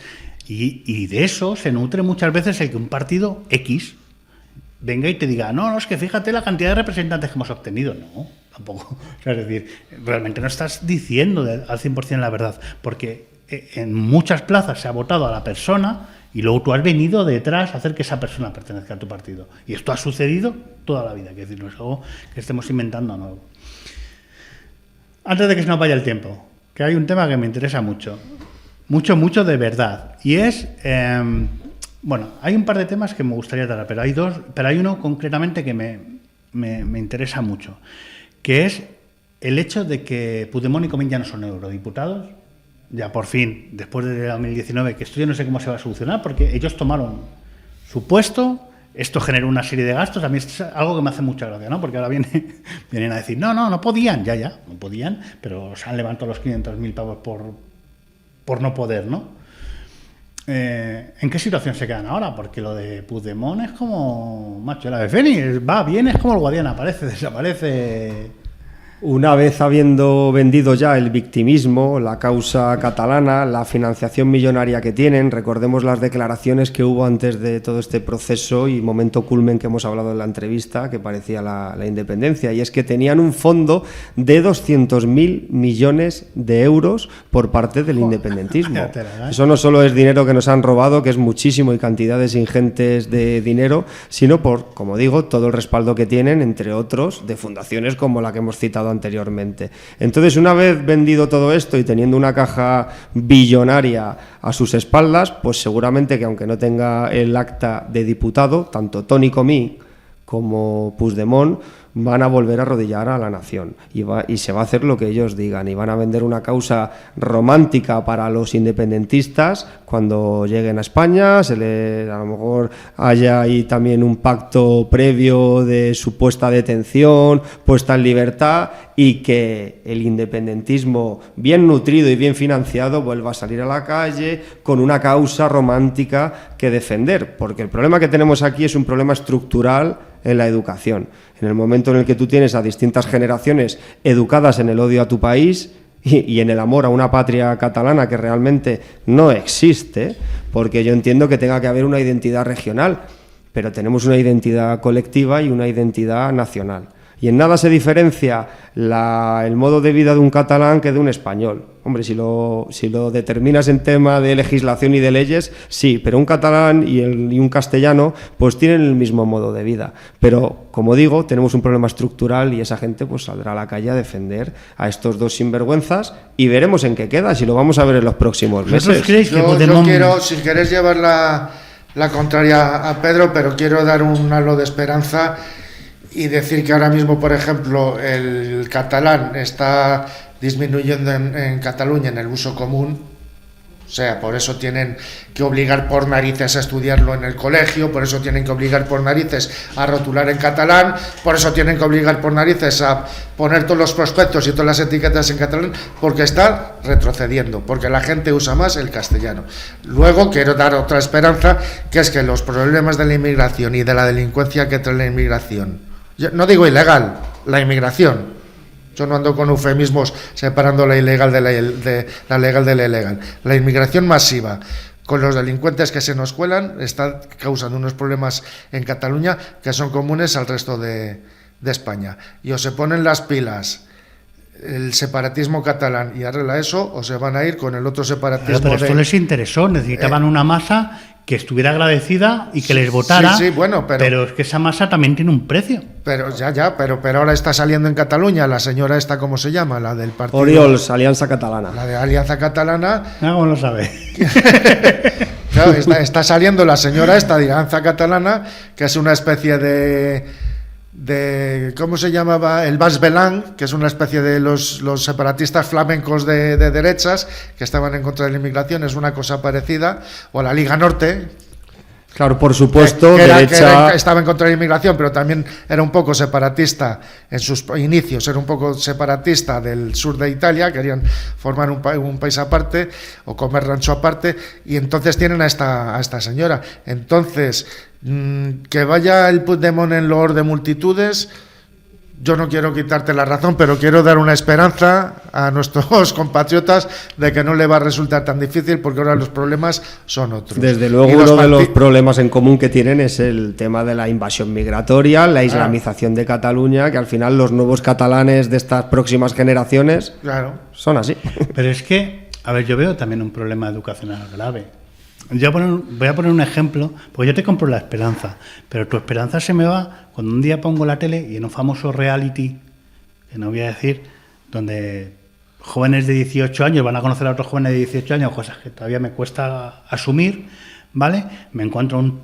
[SPEAKER 1] y de eso se nutre muchas veces el que un partido X venga y te diga, no, es que fíjate la cantidad de representantes que hemos obtenido. No, tampoco. O sea, es decir, realmente no estás diciendo al 100% la verdad, porque en muchas plazas se ha votado a la persona y luego tú has venido detrás a hacer que esa persona pertenezca a tu partido. Y esto ha sucedido toda la vida, que es decir, no es algo que estemos inventando nuevo. Antes de que se nos vaya el tiempo, que hay un tema que me interesa mucho de verdad, y es, bueno, hay un par de temas que me gustaría tratar, pero hay uno concretamente que me interesa mucho, que es el hecho de que Puigdemont y Comín ya no son eurodiputados. Ya por fin, después de 2019, que esto yo no sé cómo se va a solucionar, porque ellos tomaron su puesto, esto generó una serie de gastos. A mí esto es algo que me hace mucha gracia, ¿no? Porque ahora vienen a decir, no podían, ya, no podían, pero se han levantado los 500.000 pavos por no poder, ¿no? ¿En qué situación se quedan ahora? Porque lo de Puigdemont es como macho el ave fénix, va, viene, es como el Guadiana, aparece, desaparece.
[SPEAKER 2] Una vez habiendo vendido ya el victimismo, la causa catalana, la financiación millonaria que tienen, recordemos las declaraciones que hubo antes de todo este proceso y momento culmen que hemos hablado en la entrevista, que parecía la independencia, y es que tenían un fondo de 200.000 millones de euros por parte del independentismo. Eso no solo es dinero que nos han robado, que es muchísimo y cantidades ingentes de dinero, sino por, como digo, todo el respaldo que tienen, entre otros, de fundaciones como la que hemos citado anteriormente. Entonces, una vez vendido todo esto y teniendo una caja billonaria a sus espaldas, pues seguramente que aunque no tenga el acta de diputado, tanto Toni Comín como Puigdemont, van a volver a arrodillar a la nación y se va a hacer lo que ellos digan y van a vender una causa romántica para los independentistas cuando lleguen a España, a lo mejor haya ahí también un pacto previo de supuesta detención, puesta en libertad y que el independentismo bien nutrido y bien financiado vuelva a salir a la calle con una causa romántica que defender, porque el problema que tenemos aquí es un problema estructural en la educación. En el momento en el que tú tienes a distintas generaciones educadas en el odio a tu país y en el amor a una patria catalana que realmente no existe, porque yo entiendo que tenga que haber una identidad regional, pero tenemos una identidad colectiva y una identidad nacional. Y en nada se diferencia el modo de vida de un catalán que de un español. Hombre, si lo determinas en tema de legislación y de leyes, sí, pero un catalán y un castellano pues tienen el mismo modo de vida. Pero, como digo, tenemos un problema estructural y esa gente pues saldrá a la calle a defender a estos dos sinvergüenzas y veremos en qué queda, si lo vamos a ver en los próximos meses.
[SPEAKER 4] Yo quiero, sin querer llevar la contraria a Pedro, pero quiero dar un halo de esperanza y decir que ahora mismo, por ejemplo, el catalán está disminuyendo en Cataluña en el uso común, o sea, por eso tienen que obligar por narices a estudiarlo en el colegio, por eso tienen que obligar por narices a rotular en catalán, por eso tienen que obligar por narices a poner todos los prospectos y todas las etiquetas en catalán, porque está retrocediendo, porque la gente usa más el castellano. Luego quiero dar otra esperanza, que es que los problemas de la inmigración y de la delincuencia que trae la inmigración, no digo ilegal, la inmigración. Yo no ando con eufemismos separando la ilegal de la legal de la ilegal. La inmigración masiva, con los delincuentes que se nos cuelan, está causando unos problemas en Cataluña que son comunes al resto de España. Y o se ponen las pilas el separatismo catalán y arregla eso, o se van a ir con el otro separatismo.
[SPEAKER 1] Pero esto les interesó, necesitaban una masa que estuviera agradecida y que les votara,
[SPEAKER 4] sí, bueno,
[SPEAKER 1] pero es que esa masa también tiene un precio.
[SPEAKER 4] Pero pero ahora está saliendo en Cataluña la señora esta, ¿cómo se llama? La del partido
[SPEAKER 2] Oriols, Alianza Catalana.
[SPEAKER 4] La de Alianza Catalana.
[SPEAKER 1] ¿Cómo lo sabe?
[SPEAKER 4] Claro, está saliendo la señora esta de Alianza Catalana, que es una especie de ¿cómo se llamaba? El Bas Belán, que es una especie de los separatistas flamencos de derechas que estaban en contra de la inmigración, es una cosa parecida, o la Liga Norte.
[SPEAKER 2] Claro, por supuesto,
[SPEAKER 4] que
[SPEAKER 2] derecha...
[SPEAKER 4] estaba en contra de la inmigración, pero también era un poco separatista en sus inicios, era un poco separatista del sur de Italia, querían formar un país aparte o comer rancho aparte, y entonces tienen a esta señora. Entonces, que vaya el Puigdemont en loor de multitudes, yo no quiero quitarte la razón, pero quiero dar una esperanza a nuestros compatriotas de que no le va a resultar tan difícil, porque ahora los problemas son otros.
[SPEAKER 2] Desde luego, uno de los problemas en común que tienen es el tema de la invasión migratoria, la islamización de Cataluña, que al final los nuevos catalanes de estas próximas generaciones son así.
[SPEAKER 1] Pero es que, a ver, yo veo también un problema educacional grave. Voy a poner un ejemplo, porque yo te compro la esperanza, pero tu esperanza se me va cuando un día pongo la tele y en un famoso reality, que no voy a decir, donde jóvenes de 18 años van a conocer a otros jóvenes de 18 años, cosas que todavía me cuesta asumir, ¿vale? Me encuentro un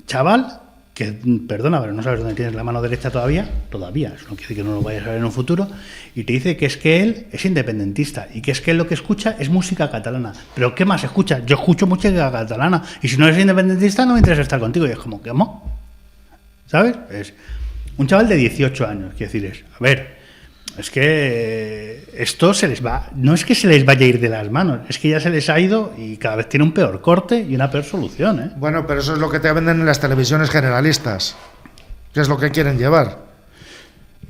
[SPEAKER 1] chaval que, perdona, pero no sabes dónde tienes la mano derecha todavía, eso no quiere decir que no lo vayas a ver en un futuro, y te dice que es que él es independentista y que es que él lo que escucha es música catalana. ¿Pero qué más escucha? Yo escucho música catalana y si no eres independentista no me interesa estar contigo. Y es como, ¿cómo? ¿Sabes? Es un chaval de 18 años, quiero decir, a ver, es que esto se les va, no es que se les vaya a ir de las manos, es que ya se les ha ido y cada vez tiene un peor corte y una peor solución, ¿eh?
[SPEAKER 4] Bueno, pero eso es lo que te venden en las televisiones generalistas, que es lo que quieren llevar.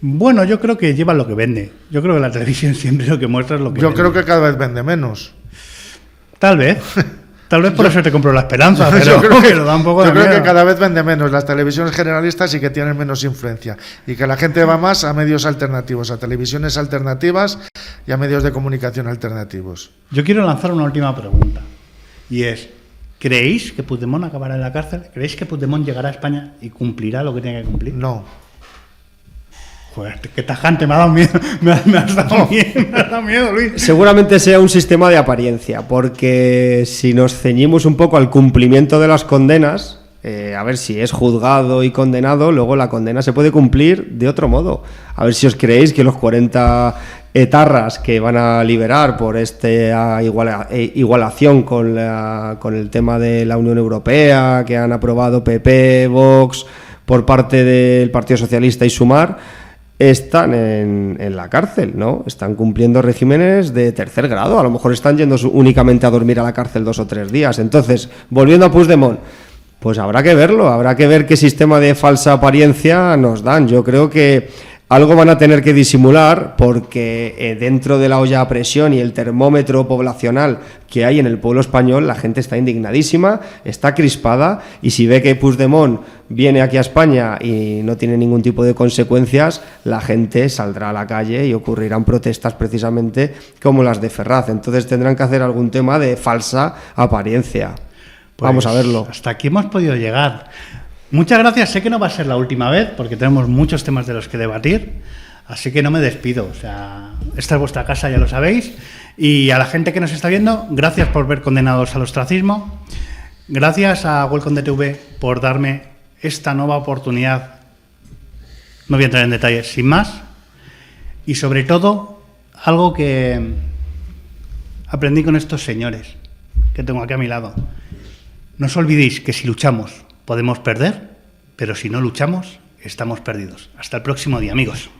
[SPEAKER 1] Bueno, yo creo que llevan lo que vende. Yo creo que la televisión siempre lo que muestra es lo que vende.
[SPEAKER 4] Yo creo que cada vez vende menos.
[SPEAKER 1] Tal vez por eso te compro la esperanza, pero yo creo que lo da un poco de miedo.
[SPEAKER 4] Creo que cada vez vende menos las televisiones generalistas y que tienen menos influencia. Y que la gente va más a medios alternativos, a televisiones alternativas y a medios de comunicación alternativos.
[SPEAKER 1] Yo quiero lanzar una última pregunta. Y es, ¿creéis que Puigdemont acabará en la cárcel? ¿Creéis que Puigdemont llegará a España y cumplirá lo que tiene que cumplir?
[SPEAKER 4] No.
[SPEAKER 1] Joder, qué tajante, me ha dado miedo. Me has dado miedo, Luis.
[SPEAKER 2] Seguramente sea un sistema de apariencia, porque si nos ceñimos un poco al cumplimiento de las condenas, A ver si es juzgado y condenado, luego la condena se puede cumplir de otro modo. A ver si os creéis que los 40 etarras que van a liberar por esta igualación con el tema de la Unión Europea, que han aprobado PP, Vox, por parte del Partido Socialista y Sumar, están en la cárcel, ¿no? Están cumpliendo regímenes de tercer grado, a lo mejor están yendo únicamente a dormir a la cárcel 2 o 3 días. Entonces, volviendo a Puigdemont, pues habrá que verlo, habrá que ver qué sistema de falsa apariencia nos dan. Yo creo que algo van a tener que disimular, porque dentro de la olla a presión y el termómetro poblacional que hay en el pueblo español, la gente está indignadísima, está crispada, y si ve que Puigdemont viene aquí a España y no tiene ningún tipo de consecuencias, la gente saldrá a la calle y ocurrirán protestas precisamente como las de Ferraz. Entonces tendrán que hacer algún tema de falsa apariencia. Pues vamos a verlo.
[SPEAKER 1] Hasta aquí hemos podido llegar. Muchas gracias. Sé que no va a ser la última vez, porque tenemos muchos temas de los que debatir, así que no me despido. O sea, esta es vuestra casa, ya lo sabéis. Y a la gente que nos está viendo, gracias por ver Condenados al Ostracismo. Gracias a Welcome TV por darme esta nueva oportunidad. No voy a entrar en detalles, sin más. Y sobre todo, algo que aprendí con estos señores que tengo aquí a mi lado. No os olvidéis que si luchamos podemos perder, pero si no luchamos estamos perdidos. Hasta el próximo día, amigos.